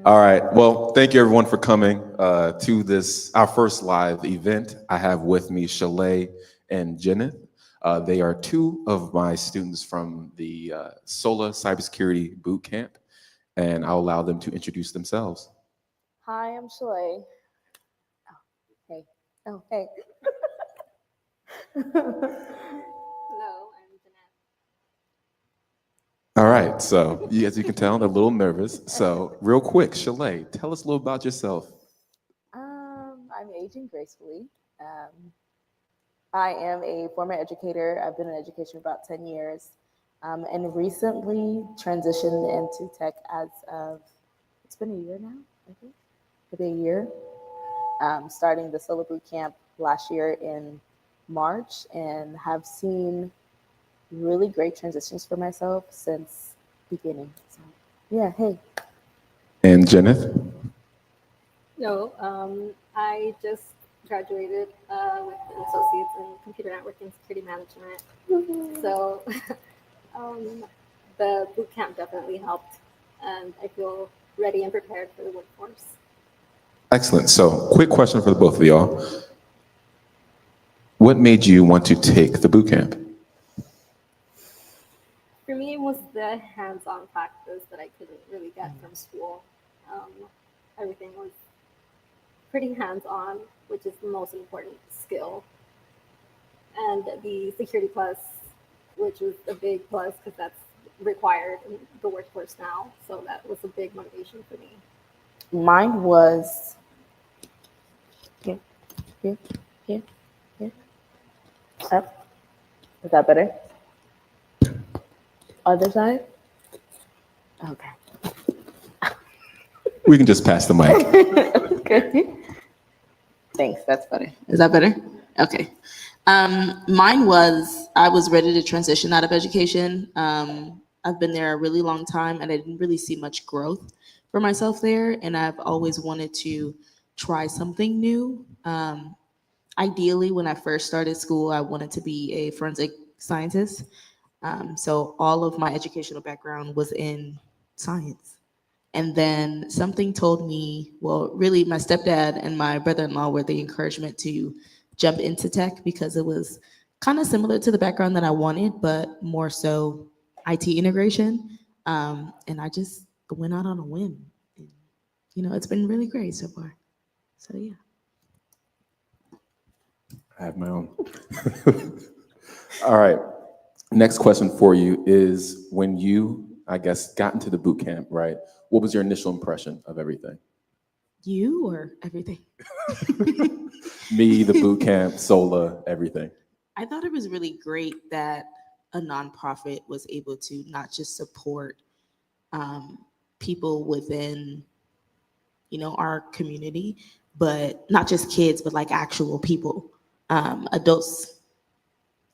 All right. Well, thank you everyone for coming to this, our first live event. I have with me Shallae and Jeaneth. They are two of my students from the Sola Cybersecurity Bootcamp, and I'll allow them to introduce themselves. Hi, I'm Shallae. Oh, hey. Oh, hey. Hello, I'm Jeaneth. All right. So, as you can tell, they're a little nervous. So, real quick, Shallae, tell us a little about yourself. I'm aging gracefully. I am a former educator. I've been in education for about 10 years, and recently transitioned into tech as of, it's been a year now, I think. Maybe a year. Starting the Sola Boot Camp last year in March, and have seen really great transitions for myself since beginning. So, yeah, hey. And Jeaneth. No, I just graduated with an associate's in computer network and security management. So the boot camp definitely helped, and I feel ready and prepared for the workforce. Excellent. So, quick question for the both of y'all. What made you want to take the boot camp? For me, it was the hands-on practice that I couldn't really get from school. Um, Everything was pretty hands-on, which is the most important skill. And the Security Plus, which was a big plus because that's required in the workforce now. So that was a big motivation for me. Mine was here, here, here, here, up. Is that better? Other side? Okay. We can just pass the mic. Okay. Thanks, that's better. Is that better? Okay. Mine was, I was ready to transition out of education. I've been there a really long time and I didn't really see much growth for myself there. And I've always wanted to try something new. Ideally, when I first started school, I wanted to be a forensic scientist. So all of my educational background was in science. And then something told me, well, really, my stepdad and my brother in law were the encouragement to jump into tech because it was kind of similar to the background that I wanted, but more so IT integration. And I just went out on a whim. And, it's been really great so far. So, yeah. I have my own. All right. Next question for you is when you, I guess, got into the boot camp, right? What was your initial impression of everything? You or everything? Me, the boot camp, Sola, everything. I thought it was really great that a nonprofit was able to not just support people within, our community, but not just kids, but like actual people, adults,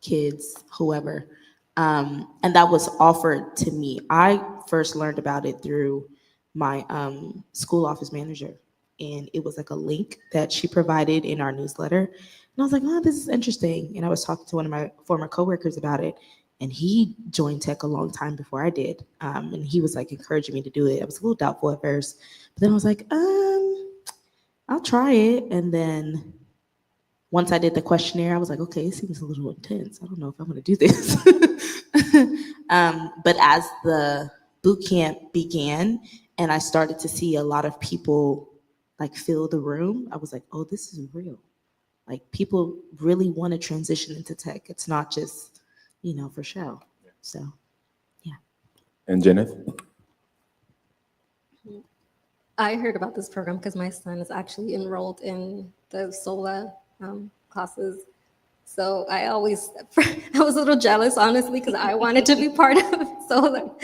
kids, whoever. And that was offered to me. I first learned about it through my school office manager. And it was like a link that she provided in our newsletter. And I was like, oh, this is interesting. And I was talking to one of my former coworkers about it. And he joined tech a long time before I did. And he was like encouraging me to do it. I was a little doubtful at first. But then I was like, I'll try it. And then once I did the questionnaire, I was like, okay, it seems a little intense. I don't know if I'm going to do this. But as the boot camp began and I started to see a lot of people like fill the room, I was like, oh, this is real. Like people really want to transition into tech. It's not just, for show. So, yeah. And Jeaneth? I heard about this program because my son is actually enrolled in the SOLA classes. So I was a little jealous, honestly, because I wanted to be part of SOLA.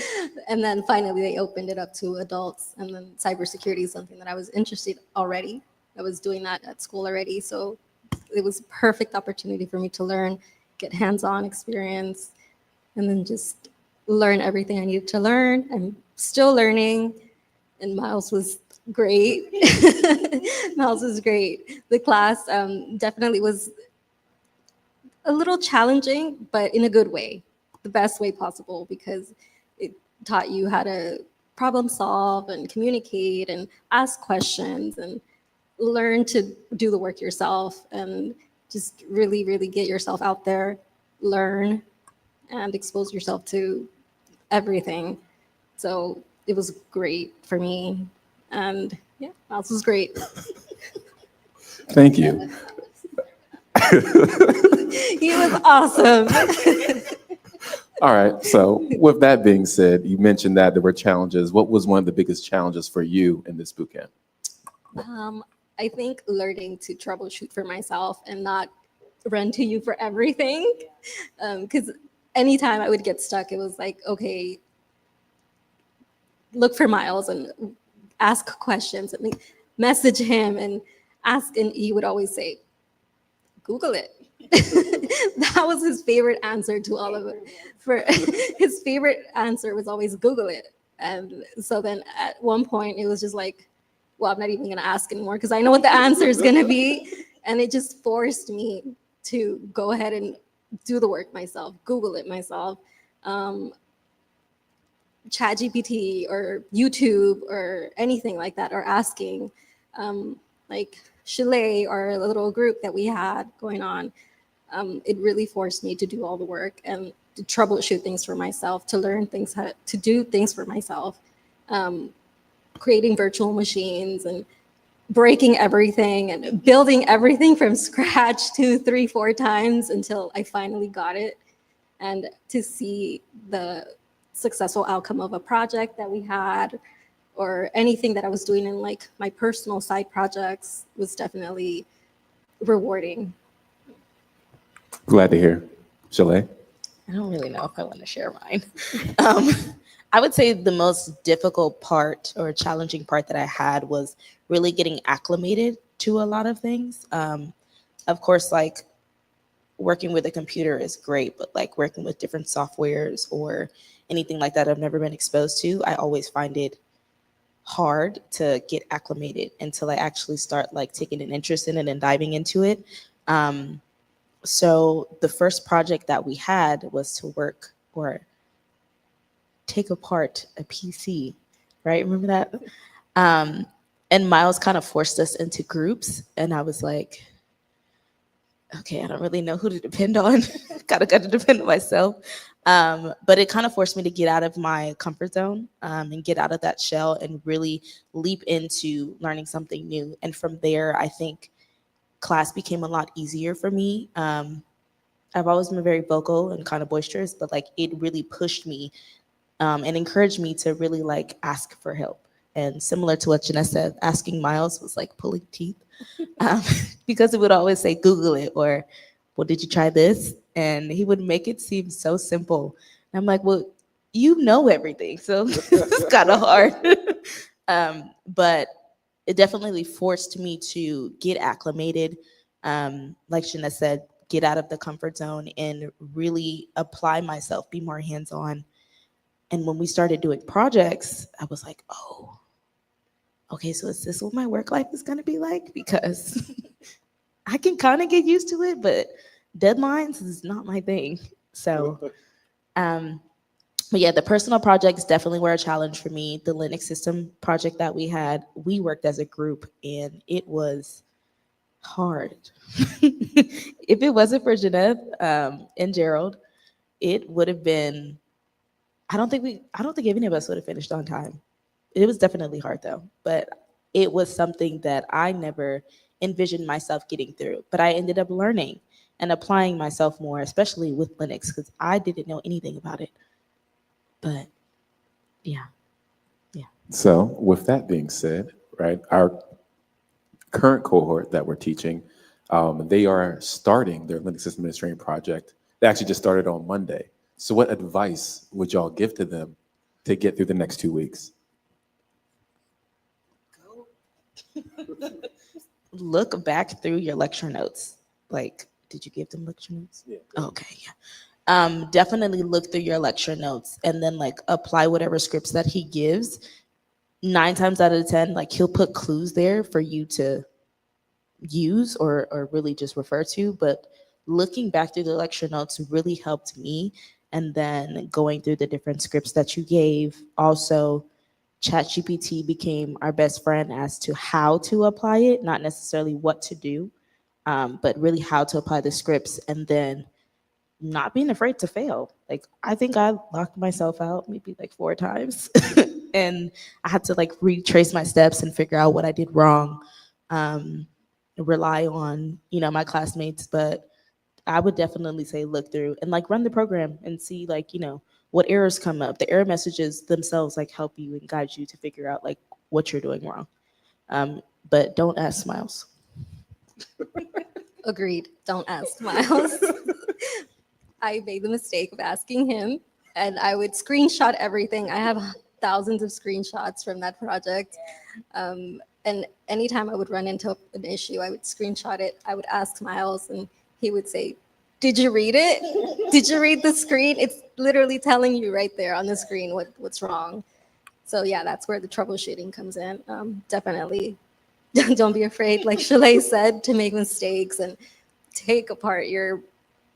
And then finally they opened it up to adults. And then cybersecurity is something that I was interested already. I was doing that at school already. So it was a perfect opportunity for me to learn, get hands-on experience, and then just learn everything I needed to learn. I'm still learning, and Miles was great. Miles was great. The class definitely was a little challenging, but in a good way, the best way possible, because it taught you how to problem solve and communicate and ask questions and learn to do the work yourself and just really, really get yourself out there, learn, and expose yourself to everything. So it was great for me. And yeah, Miles was great. Thank you. He was awesome. All right. So with that being said, you mentioned that there were challenges. What was one of the biggest challenges for you in this bootcamp? I think learning to troubleshoot for myself and not run to you for everything. Because anytime I would get stuck, it was like, okay, look for Miles and ask questions and message him and ask. And he would always say, Google it. That was his favorite answer to all of it. For his favorite answer was always Google it. And so then at one point it was just like, well, I'm not even going to ask anymore because I know what the answer is going to be. And it just forced me to go ahead and do the work myself, Google it myself. ChatGPT or YouTube or anything like that, or asking like Shallae or a little group that we had going on. It really forced me to do all the work and to troubleshoot things for myself, to learn things, how to do things for myself, creating virtual machines and breaking everything and building everything from scratch 2, 3, 4 times until I finally got it. And to see the successful outcome of a project that we had or anything that I was doing in like my personal side projects was definitely rewarding. Glad to hear. Shallae? I don't really know if I want to share mine. I would say the most difficult part or challenging part that I had was really getting acclimated to a lot of things. Of course, like working with a computer is great, but like working with different softwares or anything like that I've never been exposed to, I always find it hard to get acclimated until I actually start like taking an interest in it and diving into it. So the first project that we had was to work or take apart a PC, right? Remember that? And Miles kind of forced us into groups, and I was like, okay, I don't really know who to depend on. Got to depend on myself. But it kind of forced me to get out of my comfort zone and get out of that shell and really leap into learning something new. And from there, I think class became a lot easier for me. I've always been very vocal and kind of boisterous, but like it really pushed me and encouraged me to really like ask for help. And similar to what Jeaneth said, asking Miles was like pulling teeth because it would always say, Google it, or, well, did you try this? And he would make it seem so simple. And I'm like, well, you know everything, so it's kind of hard. But it definitely forced me to get acclimated. Like Jeaneth said, get out of the comfort zone and really apply myself, be more hands-on. And when we started doing projects, I was like, oh, okay, so is this what my work life is going to be like? Because I can kind of get used to it, but deadlines is not my thing. So, but yeah, the personal projects definitely were a challenge for me. The Linux system project that we had, we worked as a group and it was hard. If it wasn't for Jeaneth and Gerald, it would have been, I don't think any of us would have finished on time. It was definitely hard though, but it was something that I never envisioned myself getting through. But I ended up learning and applying myself more, especially with Linux, because I didn't know anything about it. But yeah. So with that being said, right, our current cohort that we're teaching, they are starting their Linux system administration project. They actually just started on Monday. So what advice would y'all give to them to get through the next 2 weeks? Look back through your lecture notes. Like, did you give them lecture notes? Yeah. Okay, yeah. Definitely look through your lecture notes and then like apply whatever scripts that he gives. 9 times out of 10, like he'll put clues there for you to use or really just refer to. But looking back through the lecture notes really helped me. And then going through the different scripts that you gave also ChatGPT became our best friend as to how to apply it, not necessarily what to do, but really how to apply the scripts, and then not being afraid to fail. Like, I think I locked myself out maybe like 4 times and I had to like retrace my steps and figure out what I did wrong. Rely on, my classmates, but I would definitely say look through and like run the program and see like, what errors come up. The error messages themselves like help you and guide you to figure out like what you're doing wrong. But don't ask Smiles. Agreed. Don't ask Miles. I made the mistake of asking him, and I would screenshot everything. I have thousands of screenshots from that project. And anytime I would run into an issue, I would screenshot it. I would ask Miles, and he would say, "Did you read it? Did you read the screen? It's literally telling you right there on the screen what's wrong." So yeah, that's where the troubleshooting comes in. Definitely, don't be afraid, like Shallae said, to make mistakes and take apart your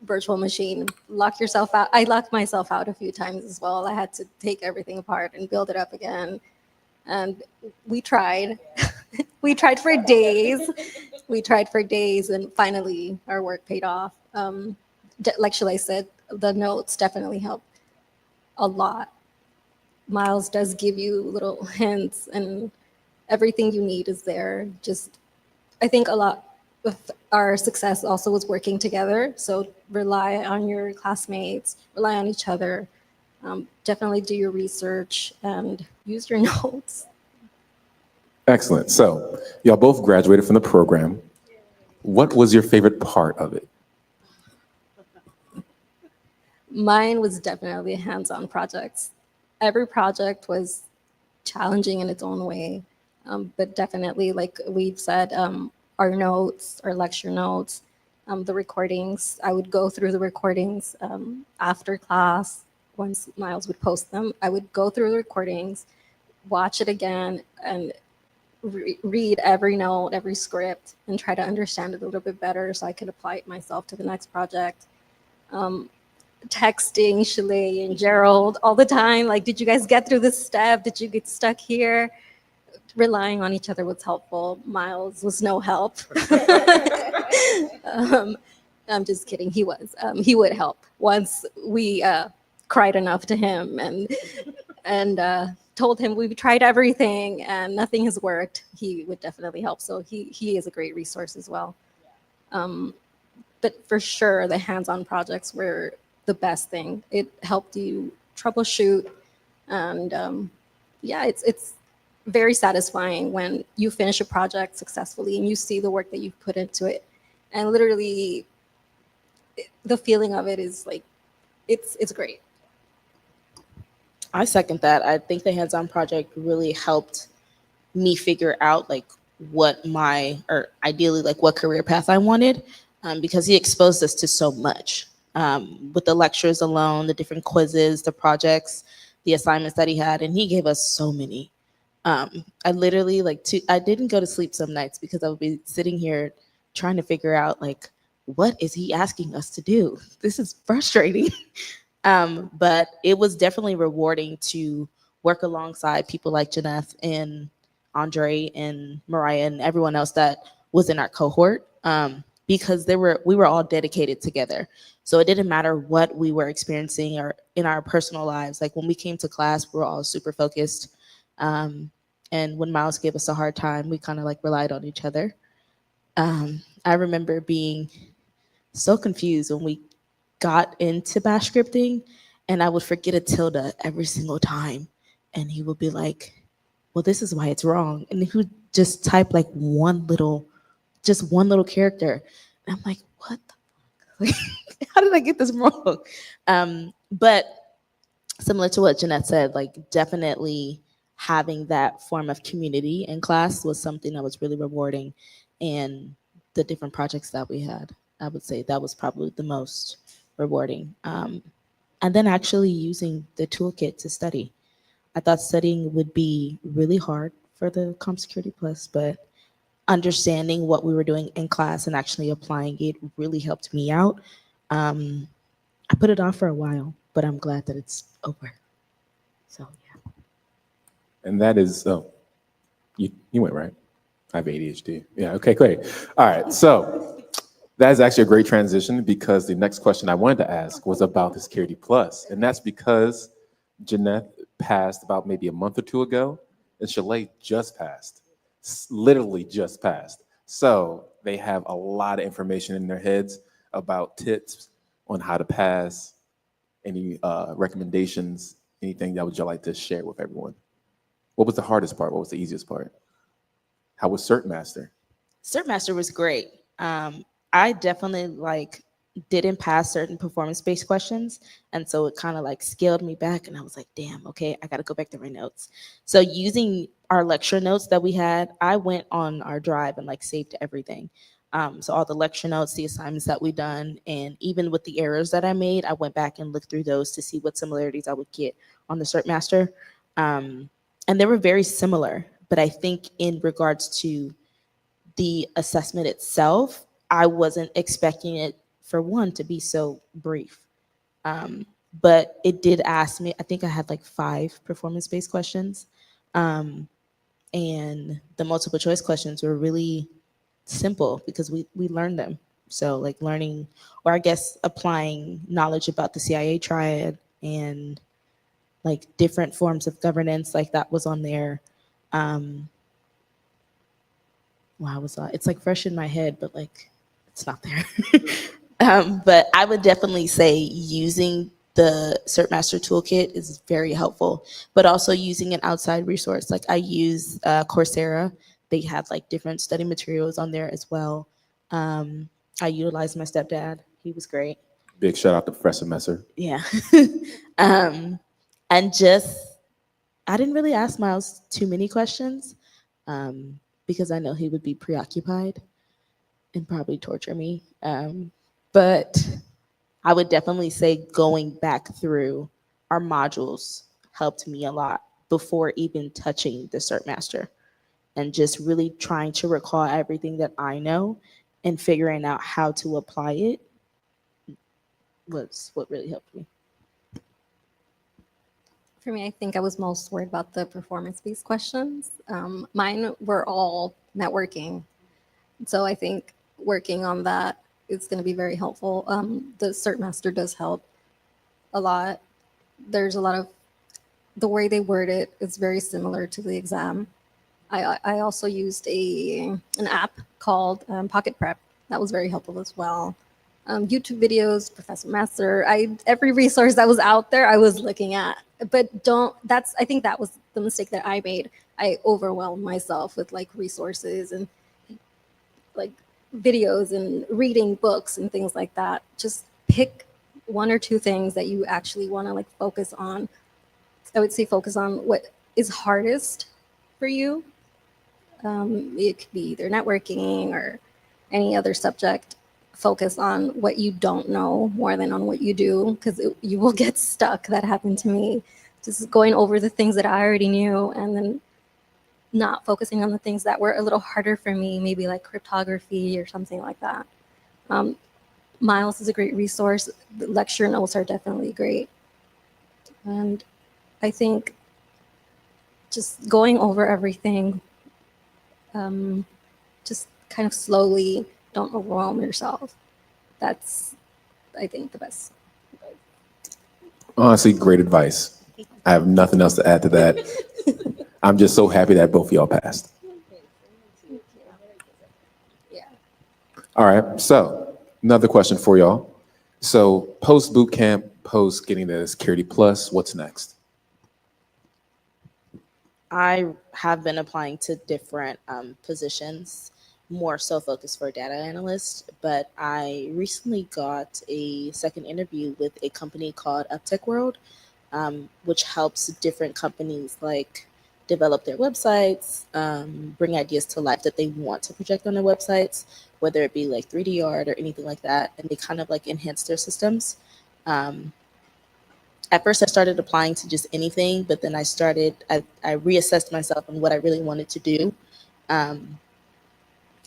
virtual machine. Lock yourself out. I locked myself out a few times as well. I had to take everything apart and build it up again. And we tried. We tried for days. We tried for days, and finally our work paid off. Like Shallae said, the notes definitely help a lot. Miles does give you little hints, and everything you need is there. Just, I think a lot of our success also was working together. So rely on your classmates, rely on each other. Definitely do your research and use your notes. Excellent. So, y'all both graduated from the program. What was your favorite part of it? Mine was definitely hands-on projects. Every project was challenging in its own way, but definitely, like we've said, our notes, our lecture notes, the recordings. I would go through the recordings after class. Once Miles would post them, I would go through the recordings, watch it again, and read every note, every script, and try to understand it a little bit better so I could apply it myself to the next project. Texting Shallae and Gerald all the time, like, did you guys get through this step? Did you get stuck here? Relying on each other was helpful. Miles was no help. I'm just kidding. He was. He would help once we cried enough to him and told him we've tried everything and nothing has worked. He would definitely help. So he is a great resource as well. But for sure, the hands-on projects were the best thing. It helped you troubleshoot, and yeah, it's very satisfying when you finish a project successfully and you see the work that you've put into it, and literally the feeling of it is like it's great. I second that. I think the hands-on project really helped me figure out like what or ideally like what career path I wanted, because he exposed us to so much with the lectures alone, the different quizzes, the projects, the assignments that he had, and he gave us so many. I literally I didn't go to sleep some nights because I would be sitting here trying to figure out like, what is he asking us to do? This is frustrating. But it was definitely rewarding to work alongside people like Jeaneth and Andre and Mariah and everyone else that was in our cohort, because we were all dedicated together. So it didn't matter what we were experiencing or in our personal lives. Like when we came to class, we were all super focused. And when Miles gave us a hard time, we kind of like relied on each other. I remember being so confused when we got into bash scripting, and I would forget a tilde every single time. And he would be like, well, this is why it's wrong. And he would just type like one little character. And I'm like, what the fuck? How did I get this wrong? But similar to what Jeaneth said, like definitely having that form of community in class was something that was really rewarding. And the different projects that we had, I would say that was probably the most rewarding. And then actually using the toolkit to study. I thought studying would be really hard for the CompSecurity Plus, but understanding what we were doing in class and actually applying it really helped me out. I put it off for a while, but I'm glad that it's over. So yeah. And that is, oh, you went right. I have ADHD. Yeah, okay, great. All right, so that is actually a great transition because the next question I wanted to ask was about the Security Plus. And that's because Jeaneth passed about maybe a month or two ago, and Shallae just passed, literally just passed. So they have a lot of information in their heads about tips on how to pass, any recommendations, anything that would you like to share with everyone? What was the hardest part? What was the easiest part? How was Cert Master? Cert Master was great. I definitely didn't pass certain performance-based questions, and so it kind of scaled me back, and I was like, damn, okay, I got to go back to my notes. So using our lecture notes that we had, I went on our drive and saved everything. So all the lecture notes, the assignments that we done, and even with the errors that I made, I went back and looked through those to see what similarities I would get on the Cert Master. And they were very similar, but I think in regards to the assessment itself, I wasn't expecting it, for one, to be so brief. But it did ask me, I think I had 5 performance-based questions. And the multiple choice questions were really simple because we learned them. So learning, or I guess applying knowledge about the CIA triad and different forms of governance, that was on there. Wow, was that? It's fresh in my head, but it's not there. But I would definitely say using the Cert Master Toolkit is very helpful, but also using an outside resource. I use Coursera. They have different study materials on there as well. I utilized my stepdad. He was great. Big shout out to Professor Messer. Yeah. And just, I didn't really ask Miles too many questions because I know he would be preoccupied and probably torture me. But I would definitely say going back through our modules helped me a lot before even touching the Cert Master, and just really trying to recall everything that I know and figuring out how to apply it was what really helped me. For me, I think I was most worried about the performance-based questions. Mine were all networking. So I think working on that is going to be very helpful. The Cert Master does help a lot. There's a lot of, the way they word it is very similar to the exam. I also used an app called Pocket Prep. That was very helpful as well. YouTube videos, Professor Master, every resource that was out there, I was looking at. But I think that was the mistake that I made. I overwhelmed myself with resources and videos and reading books and things like that. Just pick 1 or 2 things that you actually want to focus on. I would say focus on what is hardest for you. It could be either networking or any other subject. Focus on what you don't know more than on what you do, because you will get stuck. That happened to me. Just going over the things that I already knew and then not focusing on the things that were a little harder for me, maybe cryptography or something like that. Miles is a great resource. The lecture notes are definitely great. And I think just going over everything, just kind of slowly, don't overwhelm yourself. That's, I think, the best. Honestly, great advice. I have nothing else to add to that. I'm just so happy that both of y'all passed. Yeah. All right, so another question for y'all. So post boot camp, post getting the Security Plus, what's next? I have been applying to different positions, more so focused for data analyst, but I recently got a second interview with a company called Uptech World, which helps different companies develop their websites, bring ideas to life that they want to project on their websites, whether it be 3D art or anything like that, and they kind of enhance their systems. At first I started applying to just anything, but then I reassessed myself on what I really wanted to do,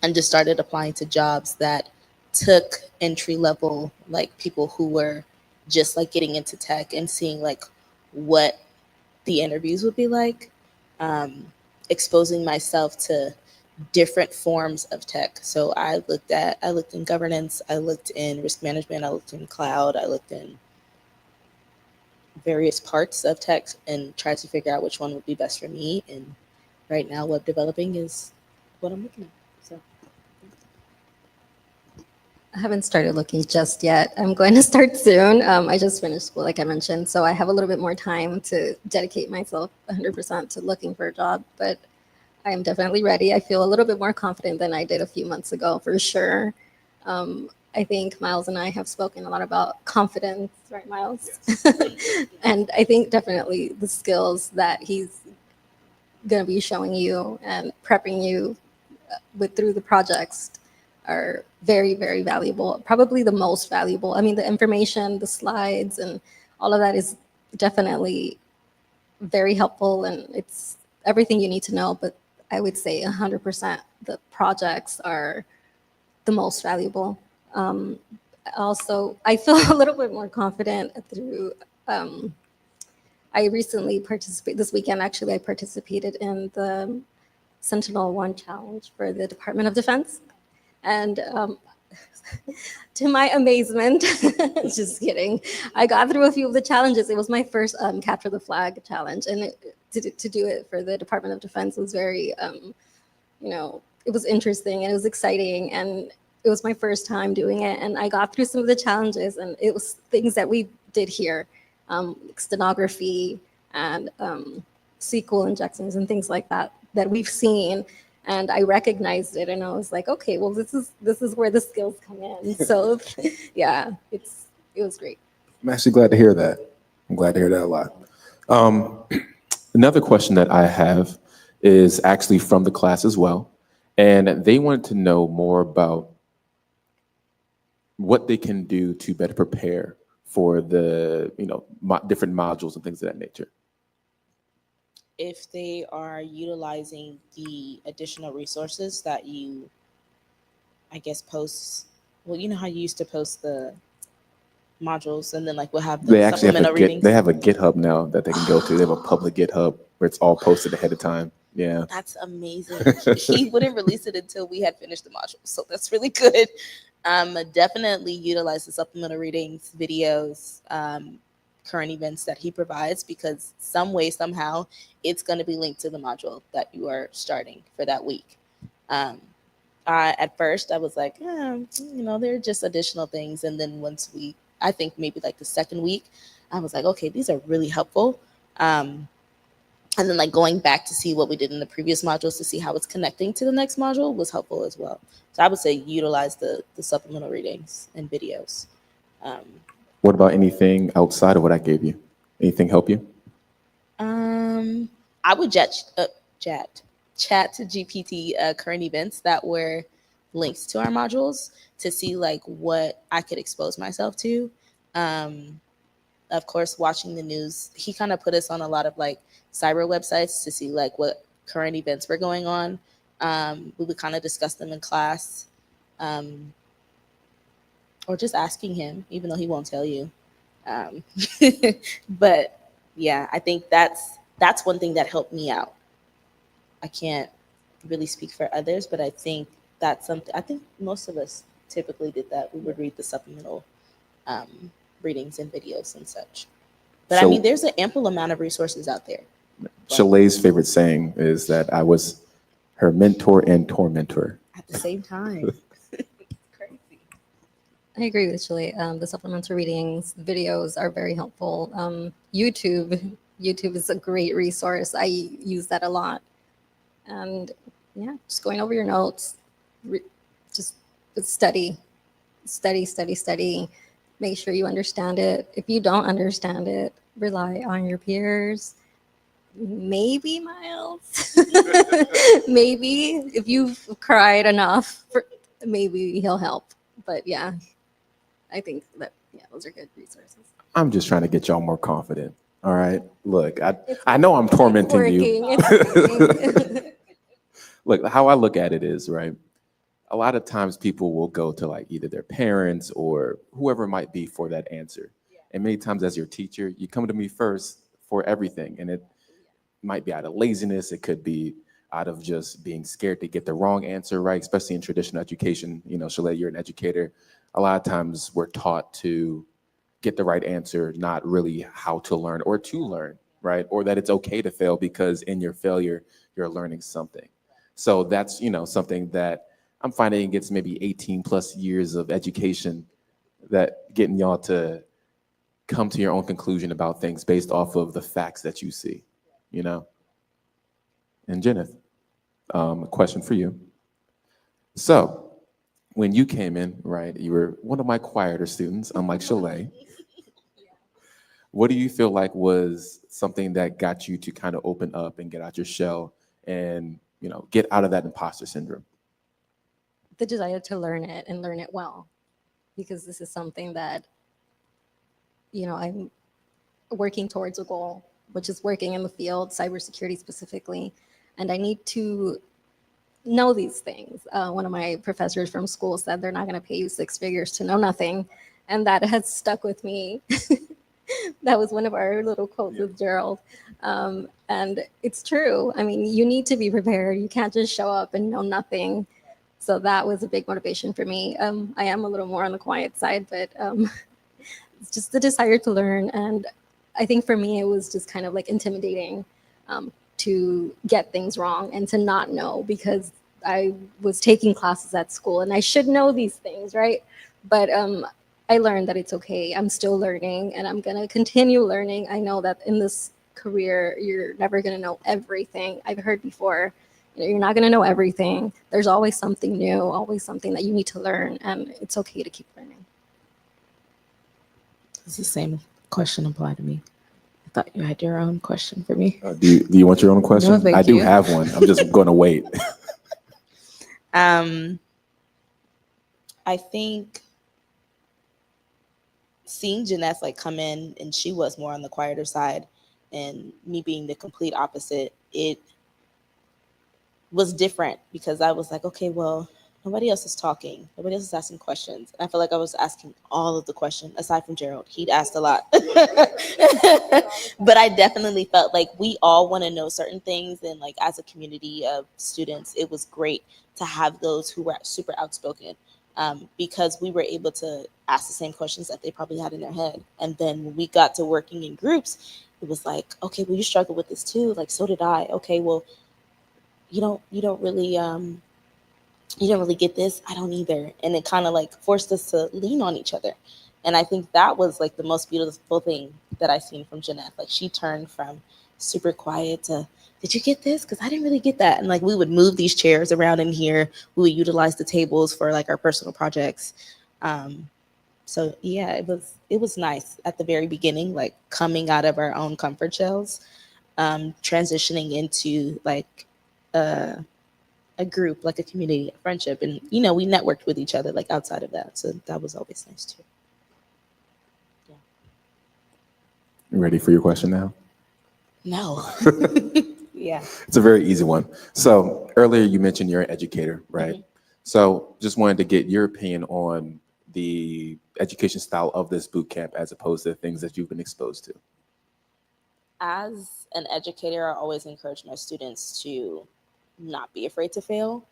and just started applying to jobs that took entry level, people who were just getting into tech and seeing what the interviews would be like. exposing myself to different forms of tech. So I looked in governance, I looked in risk management, I looked in cloud, I looked in various parts of tech and tried to figure out which one would be best for me. And right now, web developing is what I'm looking at. So I haven't started looking just yet. I'm going to start soon. I just finished school, like I mentioned, so I have a little bit more time to dedicate myself 100% to looking for a job, but I am definitely ready. I feel a little bit more confident than I did a few months ago, for sure. I think Miles and I have spoken a lot about confidence, right, Miles? And I think definitely the skills that he's going to be showing you and prepping you with through the projects are very, very valuable, probably the most valuable. I mean, the information, the slides, and all of that is definitely very helpful, and it's everything you need to know. But I would say 100% the projects are the most valuable. Also, I feel a little bit more confident through, I recently participated, this weekend actually, I participated in the Sentinel-1 challenge for the Department of Defense. And to my amazement, just kidding, I got through a few of the challenges. It was my first capture the flag challenge, and to do it for the Department of Defense was very, it was interesting and it was exciting, and it was my first time doing it. And I got through some of the challenges, and it was things that we did here, like stenography and SQL injections and things like that we've seen. And I recognized it, and I was like, okay, well, this is where the skills come in. So yeah, it was great. I'm actually glad to hear that. I'm glad to hear that a lot. Another question that I have is actually from the class as well. And they wanted to know more about what they can do to better prepare for the, different modules and things of that nature. If they are utilizing the additional resources that you, I guess, post, well, you know how you used to post the modules and then like we'll have the They actually supplemental readings? they have a GitHub now that they can go to. They have a public GitHub where it's all posted ahead of time. Yeah. That's amazing. He wouldn't release it until we had finished the modules. So that's really good. Definitely utilize the supplemental readings, videos, current events that he provides, because some way, somehow, it's going to be linked to the module that you are starting for that week. At first, I was like, they're just additional things. And then I think maybe like the second week, I was like, okay, these are really helpful. And then like going back to see what we did in the previous modules to see how it's connecting to the next module was helpful as well. So I would say utilize the supplemental readings and videos. What about anything outside of what I gave you? Anything help you? I would chat to GPT current events that were linked to our modules to see like what I could expose myself to. Of course, watching the news, he kind of put us on a lot of like cyber websites to see like what current events were going on. We would kind of discuss them in class, or just asking him, even though he won't tell you. But yeah, I think that's one thing that helped me out. I can't really speak for others, but I think that's something, I think most of us typically did that. We would read the supplemental readings and videos and such. But So, I mean, there's an ample amount of resources out there. Shallae's favorite saying is that I was her mentor and tormentor. At the same time. Crazy. I agree with Shallae. The supplemental readings, videos are very helpful. YouTube is a great resource. I use that a lot. And yeah, just going over your notes, just study. Make sure you understand it. If you don't understand it, rely on your peers. Maybe Miles. Maybe if you've cried enough, maybe he'll help. But yeah, I think that those are good resources. I'm just trying to get y'all more confident. All right. Look, I know I'm tormenting you. Look, how I look at it is, right, a lot of times people will go to like either their parents or whoever it might be for that answer. And many times as your teacher, you come to me first for everything. And might be out of laziness. It could be out of just being scared to get the wrong answer right, especially in traditional education. You know, Shallae, you're an educator. A lot of times we're taught to get the right answer, not really how to learn or to learn, right? Or that it's okay to fail because in your failure, you're learning something. So that's, you know, something that I'm finding gets maybe 18 plus years of education that getting y'all to come to your own conclusion about things based off of the facts that you see, you know? And Jeaneth, a question for you. So when you came in, right, you were one of my quieter students, unlike Shallae. What do you feel like was something that got you to kind of open up and get out your shell and, you know, get out of that imposter syndrome? The desire to learn it and learn it well, because this is something that, you know, I'm working towards a goal, which is working in the field, cybersecurity specifically, and I need to know these things. One of my professors from school said they're not going to pay you 6 figures to know nothing, and that has stuck with me. That was one of our little quotes with Gerald. And it's true. I mean, you need to be prepared. You can't just show up and know nothing. So that was a big motivation for me. I am a little more on the quiet side, but it's just the desire to learn. And I think for me, it was just kind of like intimidating to get things wrong and to not know, because I was taking classes at school and I should know these things, right? But I learned that it's okay. I'm still learning and I'm going to continue learning. I know that in this career, you're never going to know everything. I've heard before, you know, you're not going to know everything. There's always something new, always something that you need to learn, and it's okay to keep learning. It's the same question applied to me. I thought you had your own question for me. Do you want your own question? No, thank I do you. have one. I'm just going to wait. I think seeing Jeaneth like come in, and she was more on the quieter side, and me being the complete opposite, it was different because I was like, okay, well, nobody else is talking. Nobody else is asking questions. And I feel like I was asking all of the questions, aside from Gerald. He'd asked a lot. But I definitely felt like we all want to know certain things. And like as a community of students, it was great to have those who were super outspoken, because we were able to ask the same questions that they probably had in their head. And then when we got to working in groups, it was like, okay, well, you struggle with this too. Like, so did I. Okay, well, you don't really get this. I don't either. And it kind of like forced us to lean on each other. And I think that was like the most beautiful thing that I seen from Jeaneth. Like she turned from super quiet to, did you get this? Because I didn't really get that. And like we would move these chairs around in here. We would utilize the tables for like our personal projects. So yeah, it was nice at the very beginning, like coming out of our own comfort shells, transitioning into like a group, like a community, a friendship. And, you know, we networked with each other like outside of that. So that was always nice too. Yeah. You ready for your question now? No. Yeah. It's a very easy one. So earlier you mentioned you're an educator, right? Mm-hmm. So just wanted to get your opinion on the education style of this boot camp as opposed to the things that you've been exposed to. As an educator, I always encourage my students to not be afraid to fail.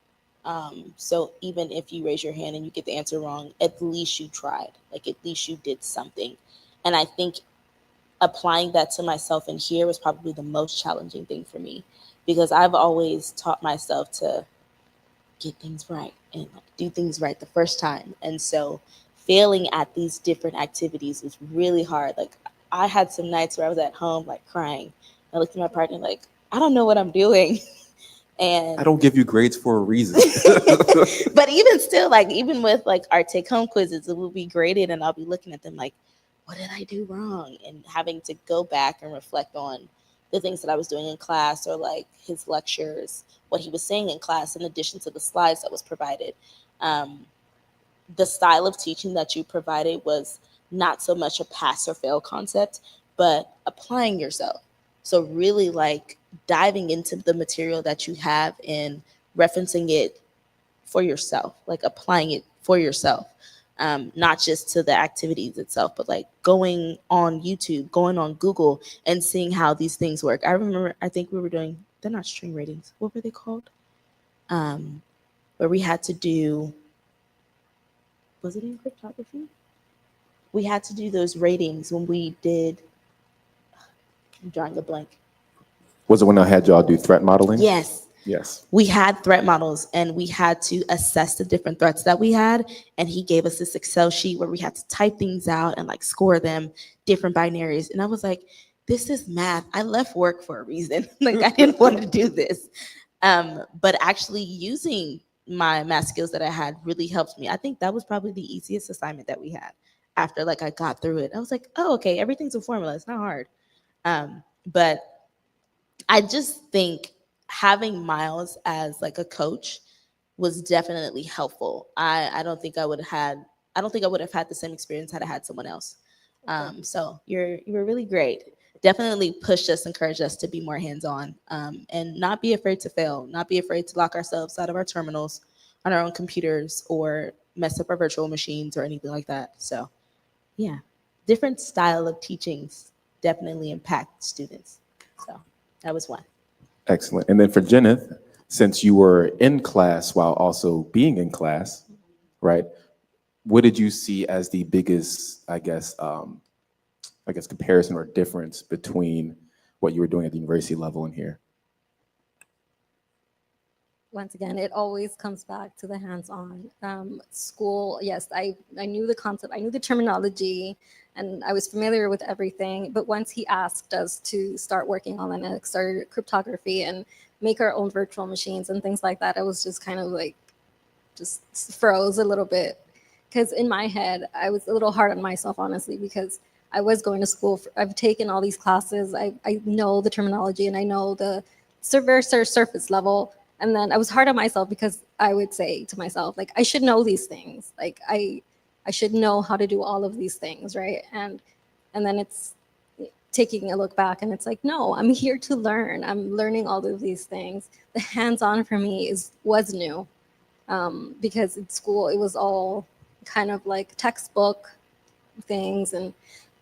So even if you raise your hand and you get the answer wrong, at least you tried. Like at least you did something. And I think applying that to myself in here was probably the most challenging thing for me, because I've always taught myself to get things right and like, do things right the first time. And so failing at these different activities was really hard. Like I had some nights where I was at home like crying. I looked at my partner like, I don't know what I'm doing. And I don't give you grades for a reason. but even still, like even with like our take home quizzes, it will be graded and I'll be looking at them like, what did I do wrong? And having to go back and reflect on the things that I was doing in class, or like his lectures, what he was saying in class, in addition to the slides that was provided. The style of teaching that you provided was not so much a pass or fail concept, but applying yourself. So really like diving into the material that you have and referencing it for yourself, like applying it for yourself. not just to the activities itself, but like going on YouTube, going on Google, and seeing how these things work. I remember, I think we were doing, they're not string ratings. What were they called? Where we had to do, was it in cryptography? We had to do those ratings when we did, I'm drawing a blank. Was it when I had y'all do threat modeling? Yes. Yes. We had threat models and we had to assess the different threats that we had. And he gave us this Excel sheet where we had to type things out and like score them, different binaries. And I was like, this is math. I left work for a reason. Like I didn't want to do this. But actually using my math skills that I had really helped me. I think that was probably the easiest assignment that we had after like I got through it. I was like, oh, okay, everything's a formula. It's not hard. But I just think having Miles as like a coach was definitely helpful. I don't think I would have had the same experience had I had someone else. So you were really great. Definitely pushed us, encouraged us to be more hands-on, and not be afraid to fail, not be afraid to lock ourselves out of our terminals on our own computers or mess up our virtual machines or anything like that. So yeah, different style of teachings definitely impact students. So that was one. Excellent. And then for Jeaneth, since you were in class while also being in class, right? What did you see as the biggest, I guess, comparison or difference between what you were doing at the university level and here? Once again, it always comes back to the hands-on. School, yes, I knew the concept, I knew the terminology, and I was familiar with everything. But once he asked us to start working on Linux, start cryptography, and make our own virtual machines and things like that, I was just kind of like, just froze a little bit. Because in my head, I was a little hard on myself, honestly, because I was going to school. I've taken all these classes. I know the terminology and I know the surface level. And then I was hard on myself because I would say to myself, like, I should know these things. Like, I should know how to do all of these things, right? And then it's taking a look back and it's like, no, I'm here to learn. I'm learning all of these things. The hands-on for me was new because in school, it was all kind of like textbook things. And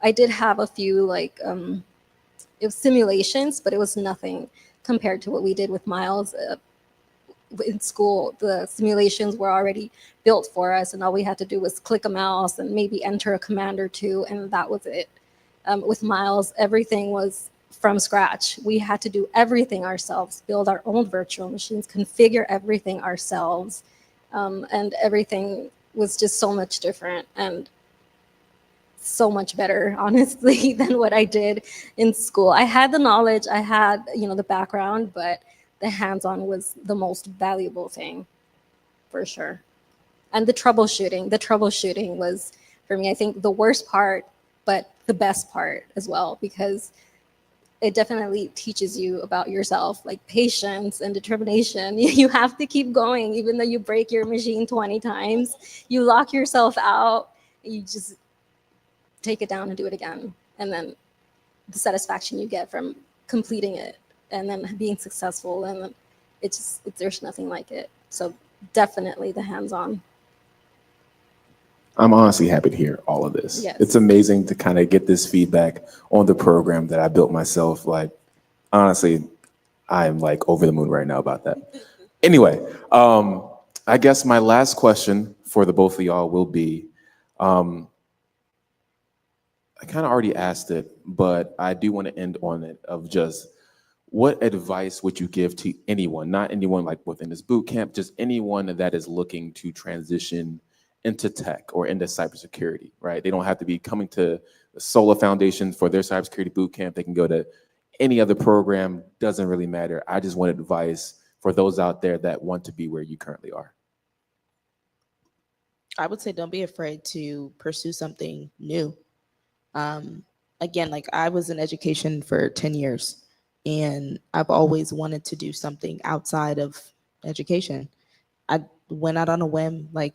I did have a few like, it was simulations, but it was nothing compared to what we did with Miles. In school, the simulations were already built for us, and all we had to do was click a mouse and maybe enter a command or two, and that was it. With Miles, everything was from scratch. We had to do everything ourselves, build our own virtual machines, configure everything ourselves, and everything was just so much different and so much better, honestly, than what I did in school. I had the knowledge, I had, the background, but the hands-on was the most valuable thing, for sure. And the troubleshooting was, for me, I think the worst part, but the best part as well, because it definitely teaches you about yourself, like patience and determination. You have to keep going, even though you break your machine 20 times, you lock yourself out, you just take it down and do it again. And then the satisfaction you get from completing it and then being successful, and there's nothing like it. So definitely the hands-on. I'm honestly happy to hear all of this. Yes. It's amazing to kind of get this feedback on the program that I built myself. Like, honestly, I'm like over the moon right now about that. Anyway, I guess my last question for the both of y'all will be, I kind of already asked it, but I do want to end on it of just, what advice would you give to anyone, not anyone like within this boot camp, just anyone that is looking to transition into tech or into cybersecurity, right? They don't have to be coming to the Sola Foundation for their cybersecurity boot camp. They can go to any other program, doesn't really matter. I just want advice for those out there that want to be where you currently are. I would say don't be afraid to pursue something new. Again, like I was in education for 10 years. And I've always wanted to do something outside of education. I went out on a whim, like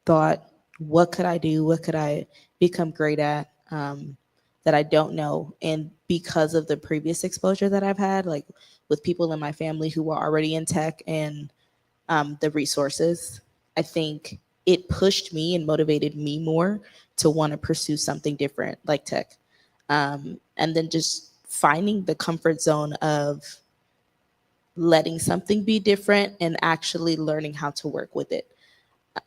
thought, what could I do? What could I become great at that I don't know? And because of the previous exposure that I've had, like with people in my family who were already in tech and the resources, I think it pushed me and motivated me more to want to pursue something different like tech. And then just finding the comfort zone of letting something be different and actually learning how to work with it.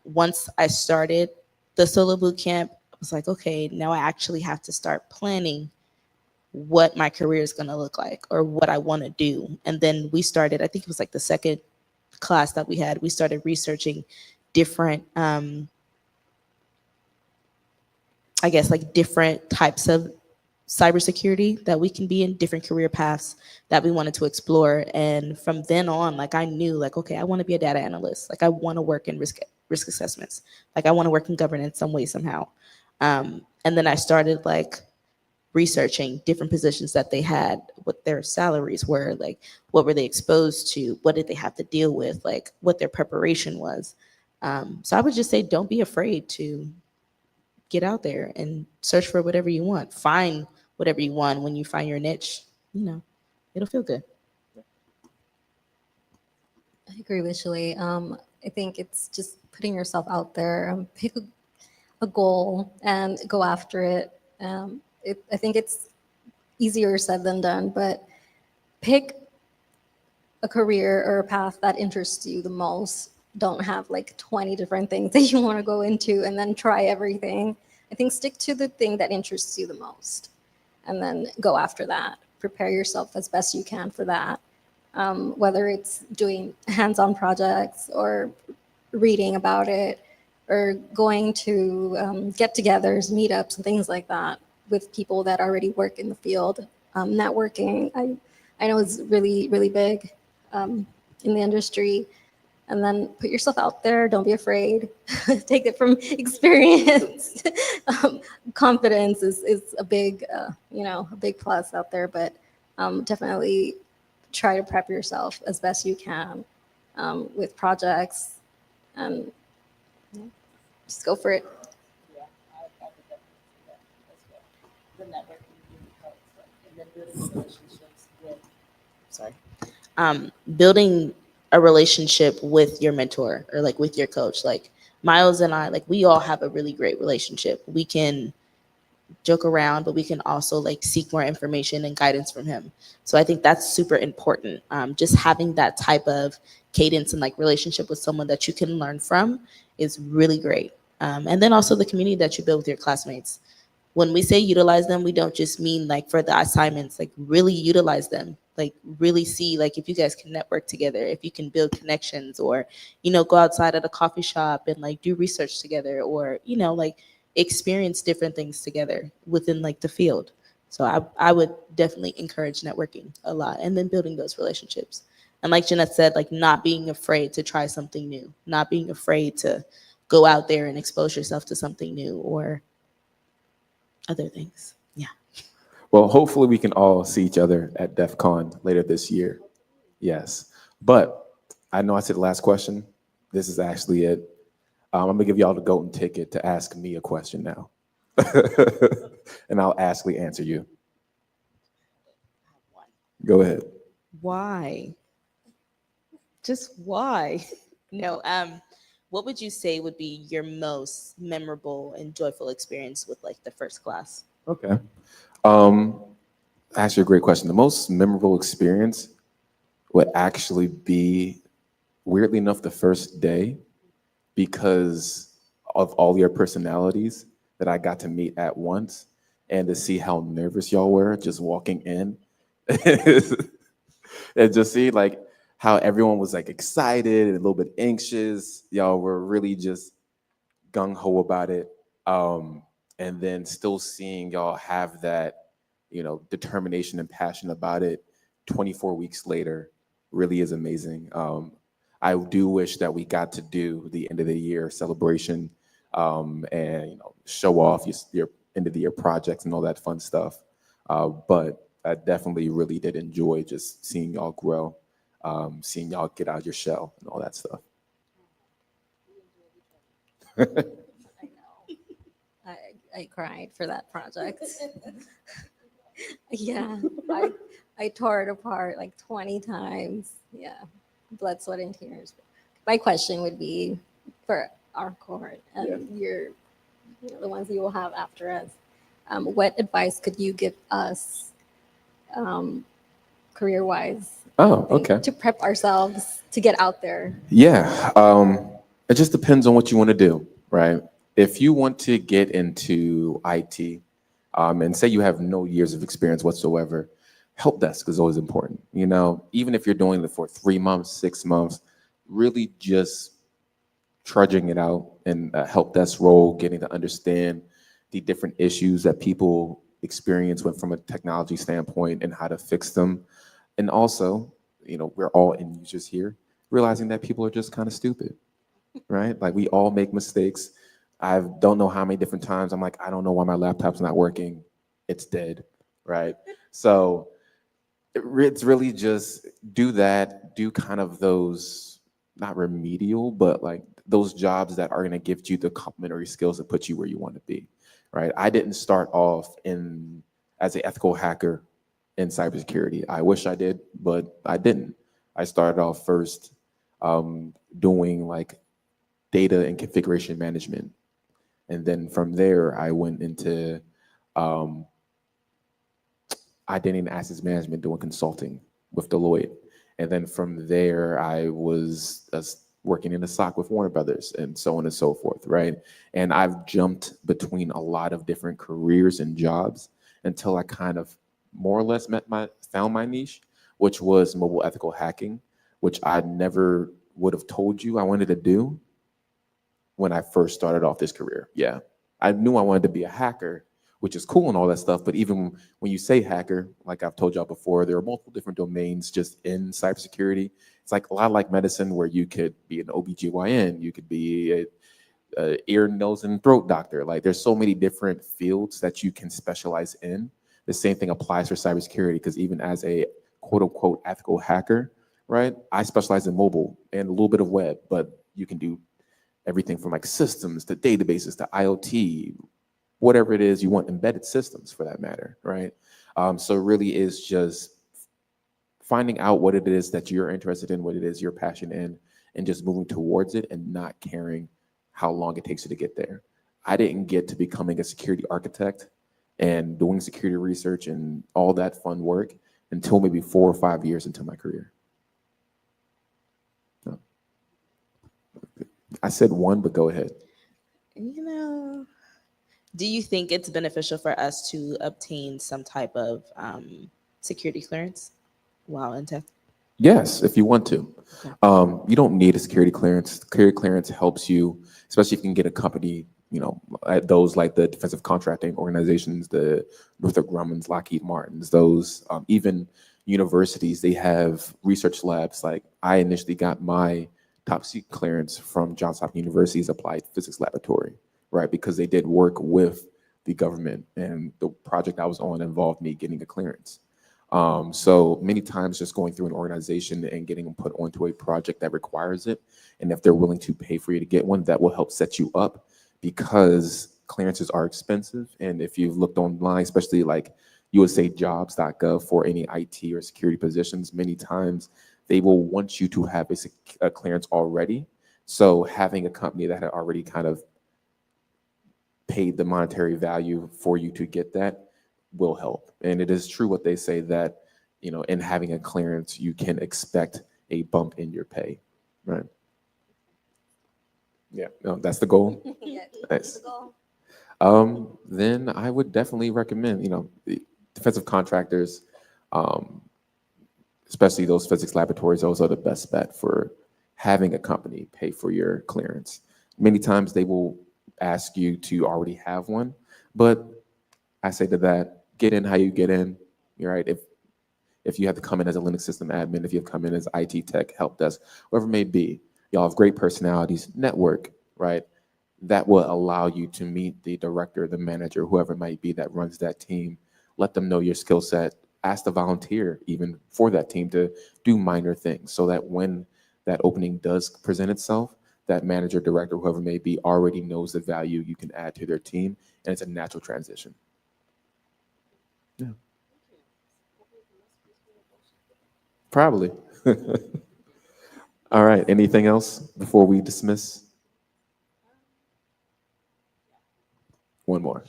Once I started the Sola Bootcamp, I was like, okay, now I actually have to start planning what my career is going to look like or what I want to do. And then we started, I think it was like the second class that we had, we started researching different, I guess, like different types of cybersecurity that we can be in, different career paths that we wanted to explore. And from then on, like I knew like, okay, I want to be a data analyst. Like I want to work in risk assessments. Like I want to work in governance some way, somehow. And then I started like researching different positions that they had, what their salaries were, like what were they exposed to, what did they have to deal with, like what their preparation was. So I would just say, don't be afraid to get out there and search for whatever you want. Find whatever you want. When you find your niche, you know, it'll feel good. I agree with Shallae. I think it's just putting yourself out there. Pick a goal and go after it. I think it's easier said than done, but pick a career or a path that interests you the most. Don't have like 20 different things that you want to go into and then try everything. I think stick to the thing that interests you the most and then go after that. Prepare yourself as best you can for that. Whether it's doing hands-on projects or reading about it or going to get-togethers, meetups, and things like that with people that already work in the field. Networking, I know is really, really big in the industry. And then put yourself out there. Don't be afraid. Take it from experience. Confidence is a big, a big plus out there. But definitely try to prep yourself as best you can with projects, and just go for it. Yeah, I would definitely see that as well. The networking really helps, and then building relationships with. Sorry. Building a relationship with your mentor or like with your coach. Like Miles and I, like we all have a really great relationship. We can joke around, but we can also like seek more information and guidance from him. So I think that's super important. Just having that type of cadence and like relationship with someone that you can learn from is really great. And then also the community that you build with your classmates. When we say utilize them, we don't just mean like for the assignments, like really utilize them, like really see like if you guys can network together, if you can build connections or, go outside at a coffee shop and like do research together or, like experience different things together within like the field. So I would definitely encourage networking a lot and then building those relationships. And like Jeaneth said, like not being afraid to try something new, not being afraid to go out there and expose yourself to something new or other things. Yeah. Well, hopefully we can all see each other at DEF CON later this year. Yes. But I know I said the last question. This is actually it. I'm going to give y'all the golden ticket to ask me a question now. And I'll actually answer you. Go ahead. Why? Just why? No, what would you say would be your most memorable and joyful experience with like the first class? Okay. Actually, a great question. The most memorable experience would actually be, weirdly enough, the first day, because of all your personalities that I got to meet at once and to see how nervous y'all were just walking in. And just see like how everyone was like excited and a little bit anxious. Y'all were really just gung-ho about it. And then still seeing y'all have that, determination and passion about it 24 weeks later really is amazing. I do wish that we got to do the end of the year celebration, and show off your end of the year projects and all that fun stuff. But I definitely really did enjoy just seeing y'all grow, seeing y'all get out of your shell and all that stuff. I know. I cried for that project. Yeah, I tore it apart like 20 times. Yeah, blood, sweat, and tears. My question would be for our cohort and the ones you will have after us. What advice could you give us career-wise Oh, okay. to prep ourselves to get out there? Yeah, it just depends on what you want to do, right? If you want to get into IT, and say you have no years of experience whatsoever, help desk is always important. You know, even if you're doing it for 3 months, 6 months, really just trudging it out in a help desk role, getting to understand the different issues that people experience from a technology standpoint and how to fix them. And also, you know, we're all end users here, realizing that people are just kind of stupid, right? Like we all make mistakes. I don't know how many different times I'm like, I don't know why my laptop's not working. It's dead, right? So it's really just do that, do kind of those, not remedial, but like those jobs that are going to give you the complementary skills that put you where you want to be, right? I didn't start off as an ethical hacker in cybersecurity. I wish I did, but I didn't. I started off first doing like data and configuration management. And then from there, I went into um, identity and access management doing consulting with Deloitte. And then from there, I was working in a SOC with Warner Brothers and so on and so forth, right? And I've jumped between a lot of different careers and jobs until I kind of more or less found my niche, which was mobile ethical hacking, which I never would have told you I wanted to do when I first started off this career. Yeah, I knew I wanted to be a hacker, which is cool and all that stuff. But even when you say hacker, like I've told y'all before, there are multiple different domains just in cybersecurity. It's like a lot like medicine where you could be an OBGYN, you could be a ear, nose, and throat doctor. Like there's so many different fields that you can specialize in. The same thing applies for cybersecurity because even as a quote unquote ethical hacker, right? I specialize in mobile and a little bit of web, but you can do everything from like systems to databases to IoT, whatever it is you want, embedded systems for that matter, right? So it really is just finding out what it is that you're interested in, what it is you're passionate in, and just moving towards it and not caring how long it takes you to get there. I didn't get to becoming a security architect and doing security research and all that fun work until maybe 4 or 5 years into my career. So, I said one, but go ahead. You know, do you think it's beneficial for us to obtain some type of security clearance while in tech? Yes, if you want to. You don't need a security clearance. Security clearance helps you, especially if you can get a company, you know, at those like the defensive contracting organizations, the Northrop Grumman's, Lockheed Martin's, those even universities, they have research labs. Like I initially got my top secret clearance from Johns Hopkins University's Applied Physics Laboratory, right? Because they did work with the government and the project I was on involved me getting a clearance. So many times just going through an organization and getting them put onto a project that requires it. And if they're willing to pay for you to get one, that will help set you up because clearances are expensive. And if you've looked online, especially like usajobs.gov for any IT or security positions, many times they will want you to have a clearance already. So having a company that had already kind of paid the monetary value for you to get that will help. And it is true what they say that, you know, in having a clearance, you can expect a bump in your pay, right? Yeah, no, that's the goal. Yeah, Nice. the goal. Then I would definitely recommend, you know, the defensive contractors, especially those physics laboratories, those are the best bet for having a company pay for your clearance. Many times they will ask you to already have one, but I say to that, get in how you get in. You're right. If you have to come in as a Linux system admin, if you have to come in as IT tech, help desk, whatever it may be, y'all have great personalities, network, right? That will allow you to meet the director, the manager, whoever it might be that runs that team. Let them know your skill set. Ask to volunteer even for that team to do minor things so that when that opening does present itself, that manager, director, whoever it may be, already knows the value you can add to their team, and it's a natural transition. Yeah. Probably. All right. Anything else before we dismiss? One more.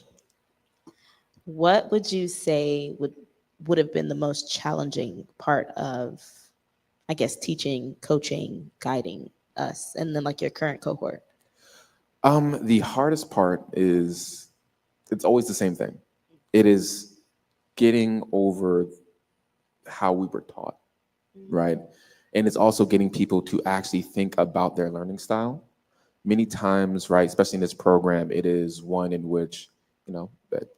What would you say would have been the most challenging part of, I guess, teaching, coaching, guiding us, and then like your current cohort? The hardest part is it's always the same thing. It is getting over how we were taught, right? And it's also getting people to actually think about their learning style. Many times, right, especially in this program, it is one in which, that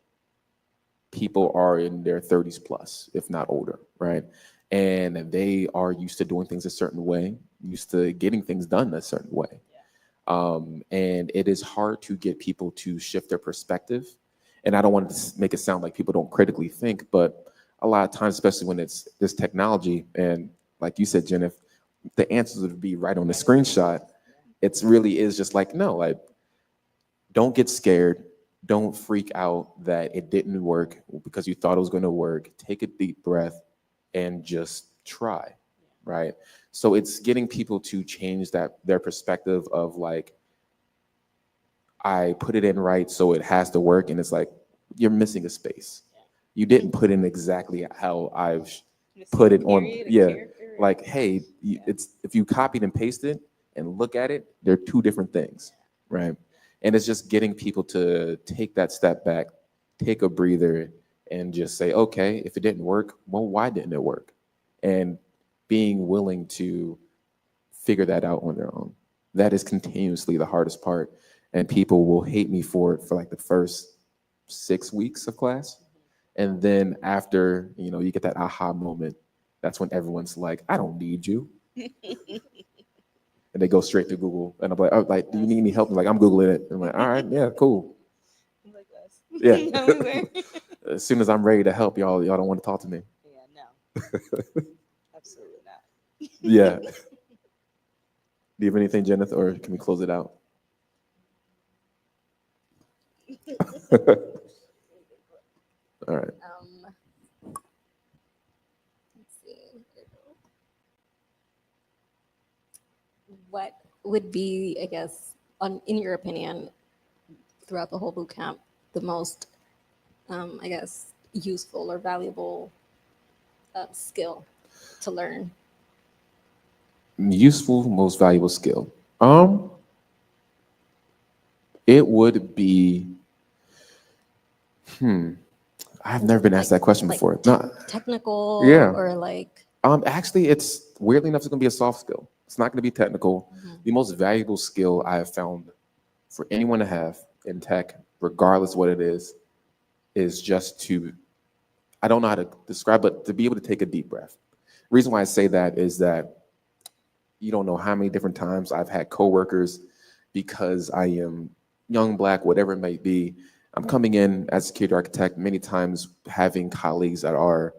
people are in their 30s plus, if not older, right? And they are used to doing things a certain way, used to getting things done a certain way. And it is hard to get people to shift their perspective. And I don't want to make it sound like people don't critically think, but a lot of times, especially when it's this technology, and like you said, Jeaneth, the answers would be right on the screenshot. It's really is just like, no, like, don't get scared. Don't freak out that it didn't work because you thought it was going to work. Take a deep breath and just try, right? So it's getting people to change their perspective of like, I put it in right, so it has to work. And it's like, you're missing a space. You didn't put in exactly how I've put it on. Yeah. Like, hey, it's if you copied and pasted and look at it, they're two different things, right? And it's just getting people to take that step back, take a breather, and just say, okay, if it didn't work, well, why didn't it work? And being willing to figure that out on their own. That is continuously the hardest part. And people will hate me for it for like the first 6 weeks of class. And then after, you get that aha moment, that's when everyone's like, I don't need you. And they go straight to Google. And I'm like, oh, like, do you need any help? Like, I'm Googling it. I'm like, all right, yeah, cool. Yeah. As soon as I'm ready to help, y'all don't want to talk to me. Yeah, no. Absolutely not. Yeah. Do you have anything, Jeaneth, or can we close it out? All right. Let's see. What would be, I guess, in your opinion, throughout the whole boot camp, the most, I guess, useful or valuable skill to learn? Useful, most valuable skill. It would be, I've never been asked that question before. No, technical, Yeah. or like, actually, it's weirdly enough, it's going to be a soft skill. It's not going to be technical. The most valuable skill I have found for anyone to have in tech, regardless what it is just to, I don't know how to describe, but to be able to take a deep breath. The reason why I say that is that you don't know how many different times I've had coworkers, because I am young, Black, whatever it might be. I'm coming in as a security architect, many times having colleagues that are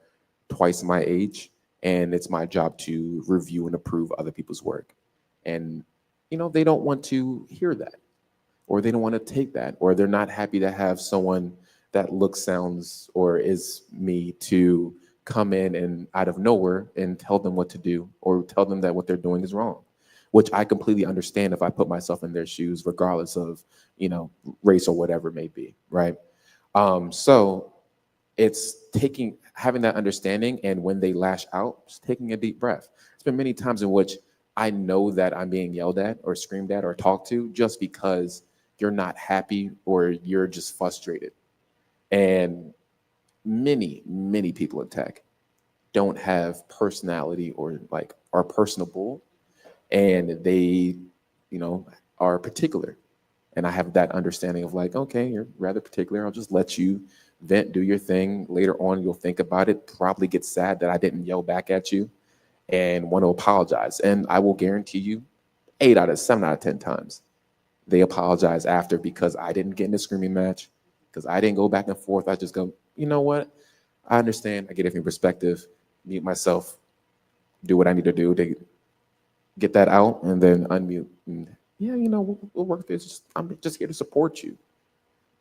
twice my age, and it's my job to review and approve other people's work. And, they don't want to hear that, or they don't want to take that, or they're not happy to have someone that looks, sounds, or is me to come in and out of nowhere and tell them what to do, or tell them that what they're doing is wrong, which I completely understand if I put myself in their shoes, regardless of, race or whatever it may be, right? So it's having that understanding, and when they lash out, just taking a deep breath. There's been many times in which I know that I'm being yelled at or screamed at or talked to just because you're not happy or you're just frustrated. And many, many people in tech don't have personality or like are personable, and they, are particular. And I have that understanding of like, okay, you're rather particular. I'll just let you vent, do your thing. Later on, you'll think about it, probably get sad that I didn't yell back at you, and want to apologize. And I will guarantee you 7 out of 10 times, they apologize after, because I didn't get in a screaming match, because I didn't go back and forth. I just go, you know what? I understand. I get it from your perspective, mute myself, do what I need to do to get that out, and then unmute. And yeah, we'll work this. I'm just here to support you.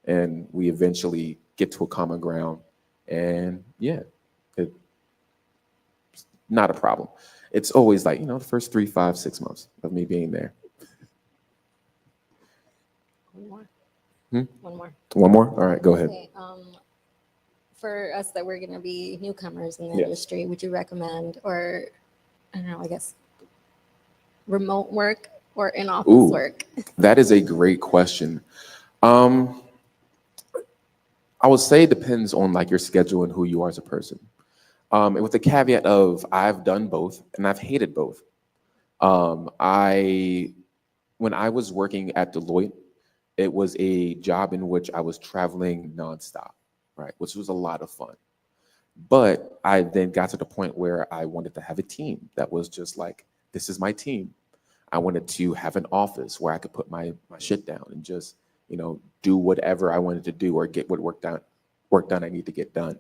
And we eventually get to a common ground. And yeah, it's not a problem. It's always like, the first 3, 5, 6 months of me being there. One more. One more? All right, go ahead. Okay. For us that we're going to be newcomers in the Yes. industry, would you recommend, or I don't know, I guess, remote work or in-office Ooh. work? That is a great question. I would say it depends on like your schedule and who you are as a person. And with the caveat of I've done both and I've hated both. I when I was working at Deloitte, it was a job in which I was traveling nonstop, right? Which was a lot of fun. But I then got to the point where I wanted to have a team that was just like, this is my team. I wanted to have an office where I could put my shit down and just, do whatever I wanted to do or get what work done I need to get done.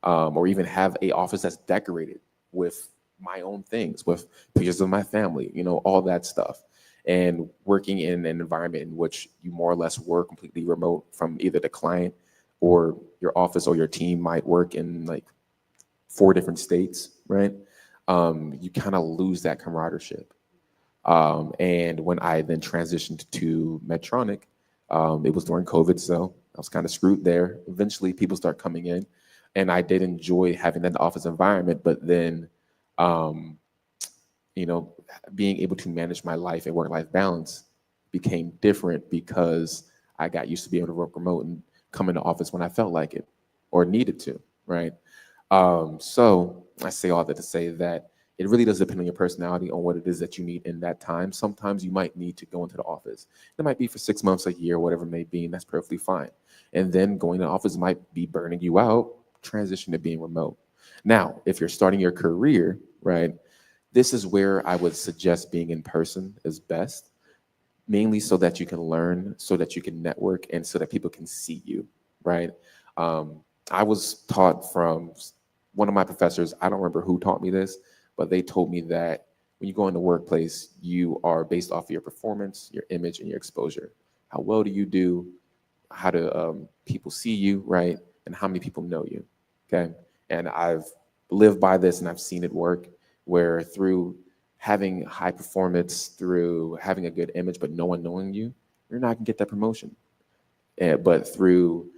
Or even have a office that's decorated with my own things, with pictures of my family, all that stuff. And working in an environment in which you more or less work completely remote from either the client or your office or your team might work in like 4 different states, right? You kind of lose that camaraderie. And when I then transitioned to Medtronic, it was during COVID, so I was kind of screwed there. Eventually, people start coming in, and I did enjoy having that office environment. But then, um, being able to manage my life and work-life balance became different because I got used to being able to work remote and come into office when I felt like it or needed to, right? So I say all that to say that it really does depend on your personality, on what it is that you need in that time. Sometimes you might need to go into the office. It might be for 6 months, a year, whatever it may be, and that's perfectly fine. And then going to the office might be burning you out, transition to being remote. Now, if you're starting your career, right, this is where I would suggest being in person is best, mainly so that you can learn, so that you can network, and so that people can see you, right? I was taught from one of my professors, I don't remember who taught me this, but they told me that when you go in the workplace, you are based off of your performance, your image, and your exposure. How well do you do? How do people see you, right? And how many people know you, okay? And I've lived by this and I've seen it work where through having high performance, through having a good image, but no one knowing you, you're not gonna get that promotion. But through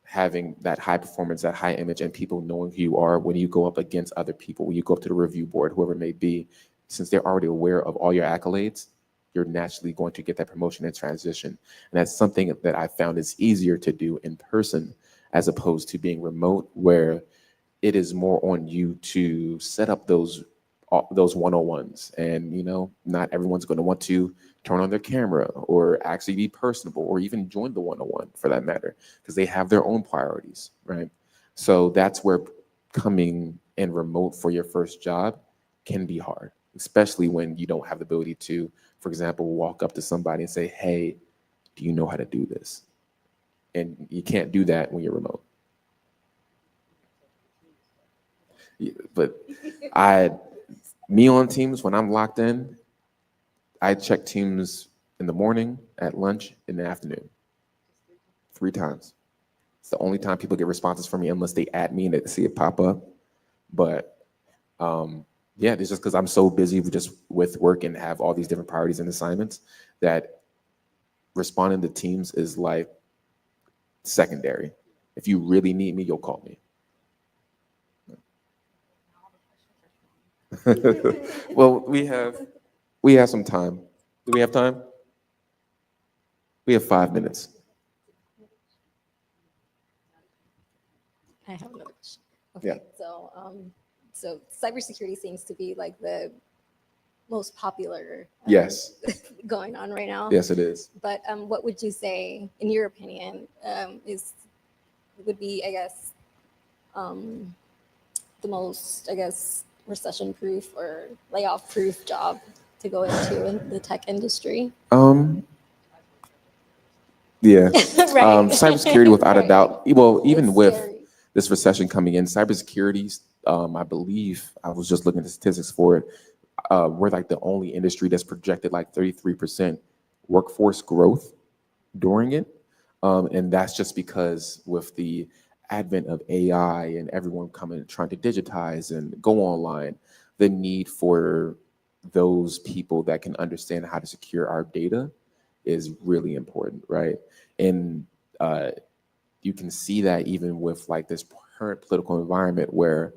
having that high performance, that high image, and people knowing who you are when you go up against other people, when you go up to the review board, whoever it may be, since they're already aware of all your accolades, you're naturally going to get that promotion and transition. And that's something that I found is easier to do in person as opposed to being remote, where it is more on you to set up those one-on-ones. And not everyone's going to want to turn on their camera or actually be personable or even join the one-on-one for that matter, because they have their own priorities, right? So that's where coming in remote for your first job can be hard, especially when you don't have the ability to, for example, walk up to somebody and say, hey, do you know how to do this? And you can't do that when you're remote. But me on Teams, when I'm locked in, I check Teams in the morning, at lunch, in the afternoon. 3 times. It's the only time people get responses from me unless they add me and they see it pop up. But yeah, it's just because I'm so busy with work and have all these different priorities and assignments that responding to Teams is like secondary. If you really need me, you'll call me. Well, we have some time. Do we have time? We have 5 minutes. I have another question. Okay, Yeah. So cybersecurity seems to be like the most popular Yes. going on right now. Yes, it is. But what would you say, in your opinion, would be, I guess, the most, I guess, recession-proof or layoff-proof job to go into in the tech industry? Yeah. Right. Cybersecurity, without a Right. doubt. Well, even It's with scary. this recession coming in, cybersecurity, I believe, I was just looking at the statistics for it, we're like the only industry that's projected like 33% workforce growth during it. And that's just because with the advent of AI and everyone coming trying to digitize and go online, the need for those people that can understand how to secure our data is really important, right? And you can see that even with like this current political environment where,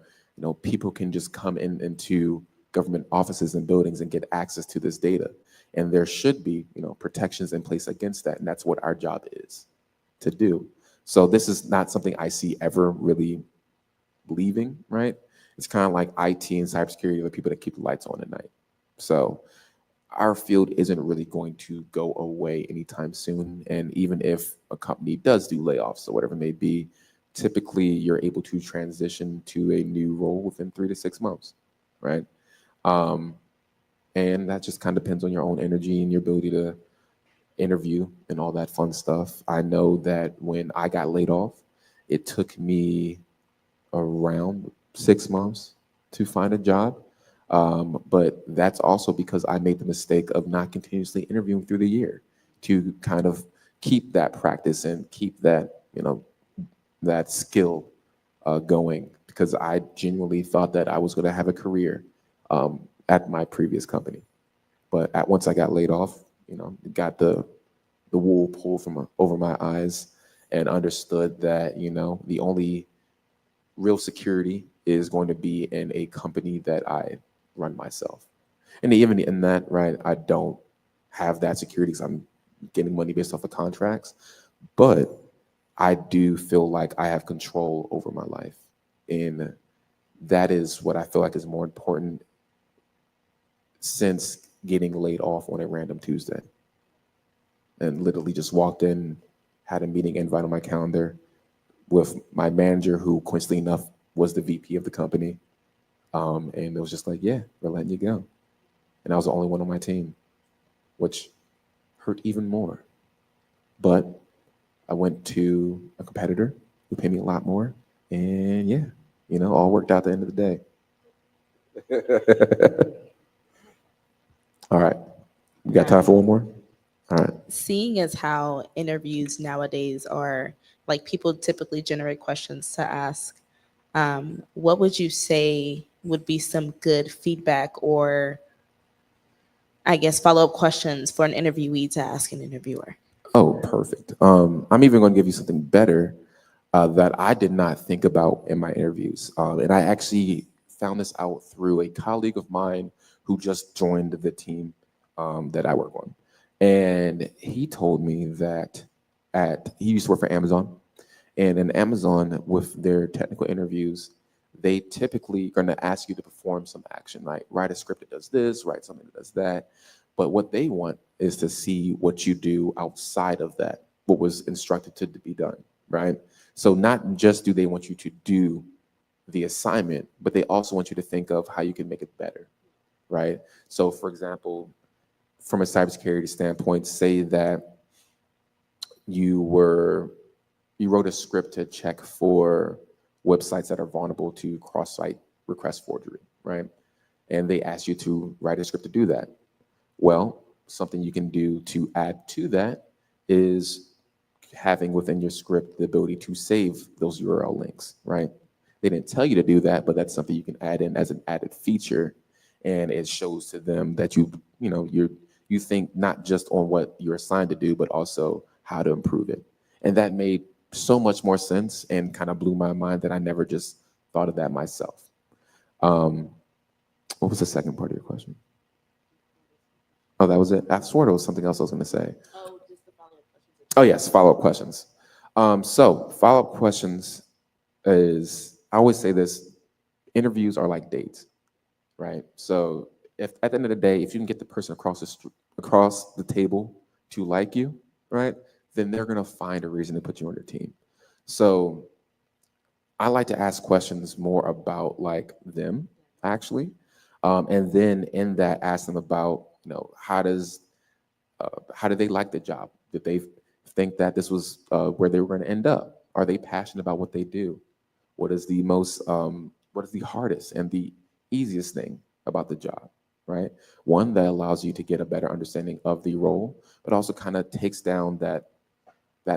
people can just come into government offices and buildings and get access to this data. And there should be, protections in place against that. And that's what our job is to do. So this is not something I see ever really leaving, right? It's kind of like IT and cybersecurity are the people that keep the lights on at night. So our field isn't really going to go away anytime soon. And even if a company does do layoffs or whatever it may be, typically you're able to transition to a new role within 3 to 6 months, right? And that just kind of depends on your own energy and your ability to interview and all that fun stuff. I know that when I got laid off, it took me around 6 months to find a job. But that's also because I made the mistake of not continuously interviewing through the year to kind of keep that practice and keep that, that skill going, because I genuinely thought that I was going to have a career at my previous company. But once I got laid off, got the wool pulled from over my eyes and understood that, the only real security is going to be in a company that I run myself. And even in that, right, I don't have that security because I'm getting money based off of contracts, but I do feel like I have control over my life. And that is what I feel like is more important since getting laid off on a random Tuesday. And literally just walked in, had a meeting invite on my calendar with my manager, who coincidentally enough was the VP of the company. And it was just like, yeah, we're letting you go. And I was the only one on my team, which hurt even more. But I went to a competitor who paid me a lot more. And yeah, all worked out at the end of the day. All right. We got time for one more? All right. Seeing as how interviews nowadays are, like, people typically generate questions to ask, what would you say would be some good feedback or, I guess, follow-up questions for an interviewee to ask an interviewer? Oh, perfect. I'm even going to give you something better that I did not think about in my interviews. And I actually found this out through a colleague of mine who just joined the team that I work on. And he told me that he used to work for Amazon. And in Amazon, with their technical interviews, they typically are going to ask you to perform some action, like write a script that does this, write something that does that. But what they want is to see what you do outside of that, what was instructed to be done, right? So not just do they want you to do the assignment, but they also want you to think of how you can make it better, right? So for example, from a cybersecurity standpoint, say that you wrote a script to check for websites that are vulnerable to cross-site request forgery, right? And they ask you to write a script to do that. Well, something you can do to add to that is having within your script the ability to save those URL links, right? They didn't tell you to do that, but that's something you can add in as an added feature, and it shows to them that you think not just on what you're assigned to do, but also how to improve it. And that made so much more sense and kind of blew my mind that I never just thought of that myself. What was the second part of your question? Oh, that was it? I swore there was something else I was going to say. Oh, just the follow-up questions. Oh, yes, follow-up questions. So follow-up questions is, I always say this, interviews are like dates, right? So if at the end of the day, if you can get the person across the table to like you, right, then they're going to find a reason to put you on their team. So I like to ask questions more about like them, actually. And then in that, ask them about, how do they like the job? Did they think that this was where they were going to end up? Are they passionate about what they do? What is the hardest and the easiest thing about the job, right? One that allows you to get a better understanding of the role, but also kind of takes down that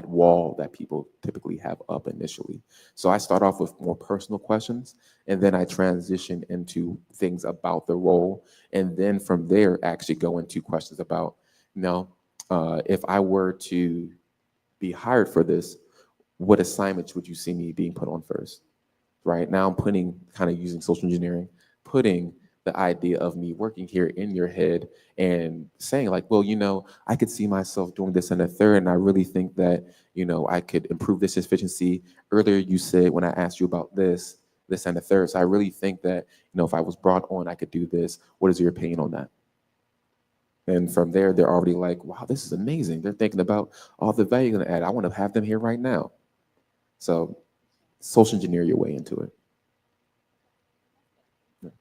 wall that people typically have up initially. So I start off with more personal questions, and then I transition into things about the role. And then from there, actually go into questions about, if I were to be hired for this, what assignments would you see me being put on first? Right now, I'm putting kind of using social engineering, putting the idea of me working here in your head and saying like, well, I could see myself doing this and a third, and I really think that, I could improve this efficiency. Earlier, you said when I asked you about this and a third. So I really think that, if I was brought on, I could do this. What is your opinion on that? And from there, they're already like, wow, this is amazing. They're thinking about all the value you're going to add. I want to have them here right now. So social engineer your way into it.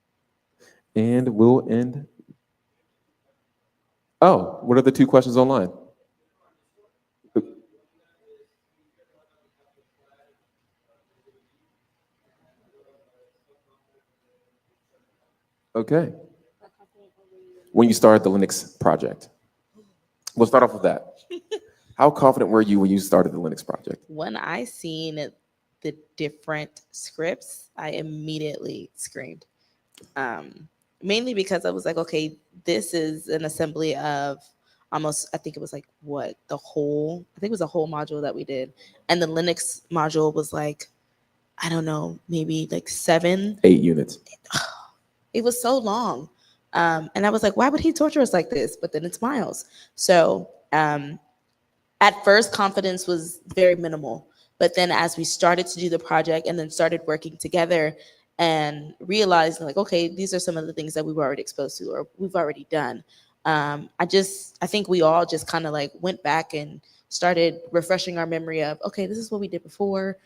And we'll end. Oh, what are the 2 questions online? Okay. When you started the Linux project. We'll start off with that. How confident were you when you started the Linux project? When I seen the different scripts, I immediately screamed. Mainly because I was like, okay, this is an assembly of almost, I think it was like the whole module that we did. And the Linux module was like, I don't know, maybe like 7. 8 units. It was so long. And I was like, why would he torture us like this? But then it's Miles. So at first, confidence was very minimal. But then as we started to do the project and then started working together and realizing like, okay, these are some of the things that we were already exposed to or we've already done. I think we all just kind of like went back and started refreshing our memory of, okay, this is what we did before.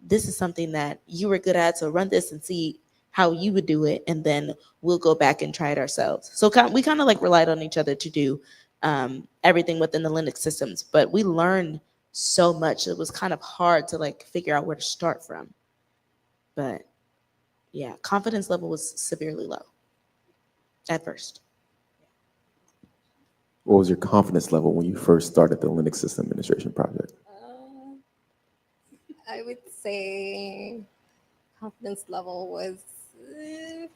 This is something that you were good at. So run this and see how you would do it. And then we'll go back and try it ourselves. So we kind of like relied on each other to do everything within the Linux systems, but we learned so much. It was kind of hard to like figure out where to start from. But yeah, confidence level was severely low at first. What was your confidence level when you first started the Linux system administration project? I would say confidence level was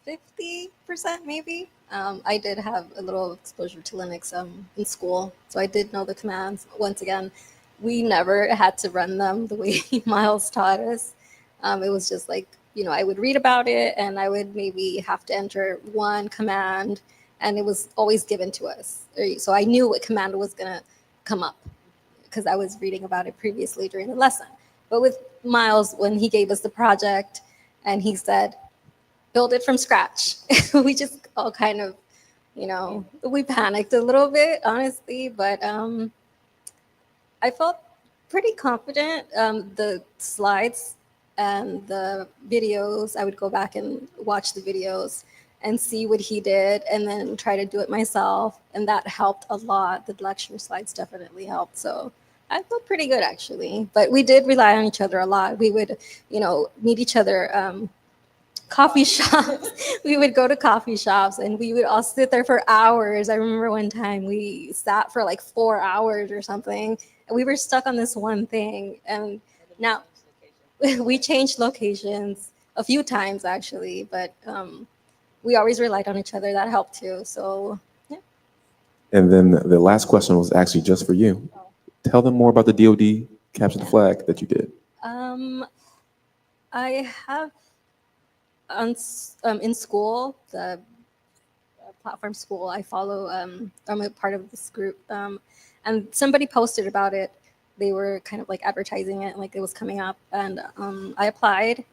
50% maybe. I did have a little exposure to Linux in school, so I did know the commands. Once again, we never had to run them the way Miles taught us. It was just like, I would read about it and I would maybe have to enter one command, and it was always given to us. So I knew what command was going to come up because I was reading about it previously during the lesson. But with Miles, when he gave us the project and he said, build it from scratch, we just all kind of, we panicked a little bit, honestly, but I felt pretty confident. The slides and the videos, I would go back and watch the videos and see what he did and then try to do it myself. And that helped a lot. The lecture slides definitely helped. So I felt pretty good, actually. But we did rely on each other a lot. We would, meet each other coffee shops. We would go to coffee shops and we would all sit there for hours. I remember one time we sat for like 4 hours or something. And we were stuck on this one thing. And now we changed locations a few times, actually. But we always relied on each other. That helped too. So, yeah. And then the last question was actually just for you. Tell them more about the DoD Capture the Flag that you did. I have in school, the platform school I follow, I'm a part of this group, and somebody posted about it. They were kind of like advertising it, like it was coming up, and I applied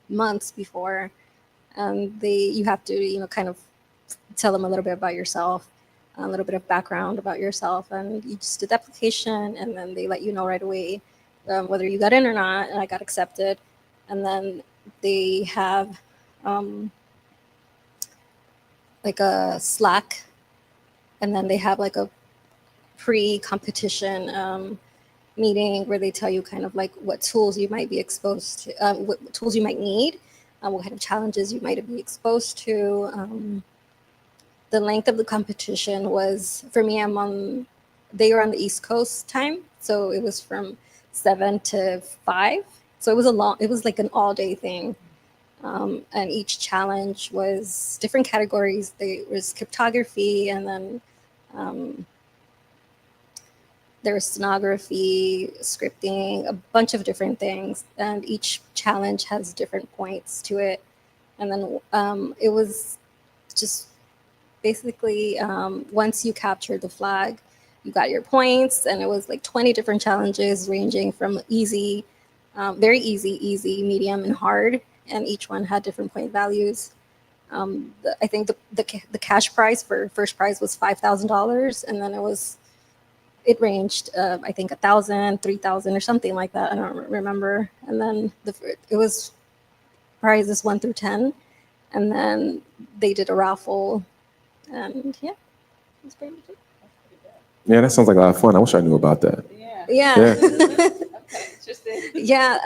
months before. You have to, kind of tell them a little bit about yourself, a little bit of background about yourself, and you just did the application, and then they let you know right away whether you got in or not, and I got accepted. And then they have like a Slack, and then they have like a pre-competition meeting where they tell you kind of like what tools you might be exposed to, what tools you might need, what kind of challenges you might be exposed to. The length of the competition was, for me, they were on the East Coast time, so it was from 7 to 5. So it was like an all-day thing. And each challenge was different categories. There was cryptography, and then There's stenography, scripting, a bunch of different things, and each challenge has different points to it. And then it was just basically once you captured the flag, you got your points, and it was like 20 different challenges ranging from easy, very easy, medium, and hard, and each one had different point values. I think the cash prize for first prize was $5,000, and then it ranged I think 1,000, 3,000, or something like that. I don't remember. And then it was prizes 1 through 10, and then they did a raffle, and yeah, that's pretty much it. Yeah, that sounds like a lot of fun. I wish I knew about that. Yeah. Okay, interesting. Yeah,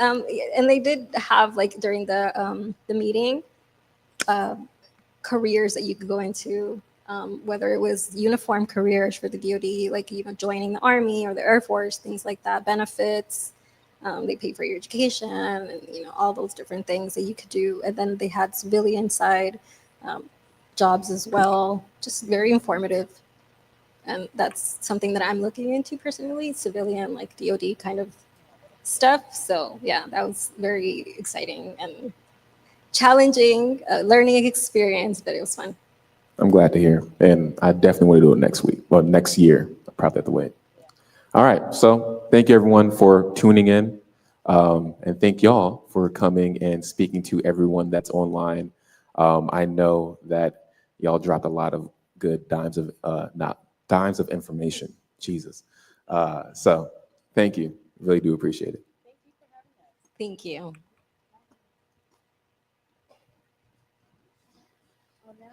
and they did have like during the meeting, careers that you could go into, whether it was uniform careers for the DoD, like joining the Army or the Air Force, things like that, benefits. They pay for your education, and all those different things that you could do. And then they had civilian side jobs as well, just very informative. And that's something that I'm looking into personally, civilian, like DoD kind of stuff. So yeah, that was very exciting and challenging, learning experience, but it was fun. I'm glad to hear. And I definitely want to do it next week. Well, next year. I'll probably have to wait. All right. So thank you, everyone, for tuning in. And thank y'all for coming and speaking to everyone that's online. I know that y'all dropped a lot of good dimes of information. Jesus. So thank you. Really do appreciate it. Thank you. Well, now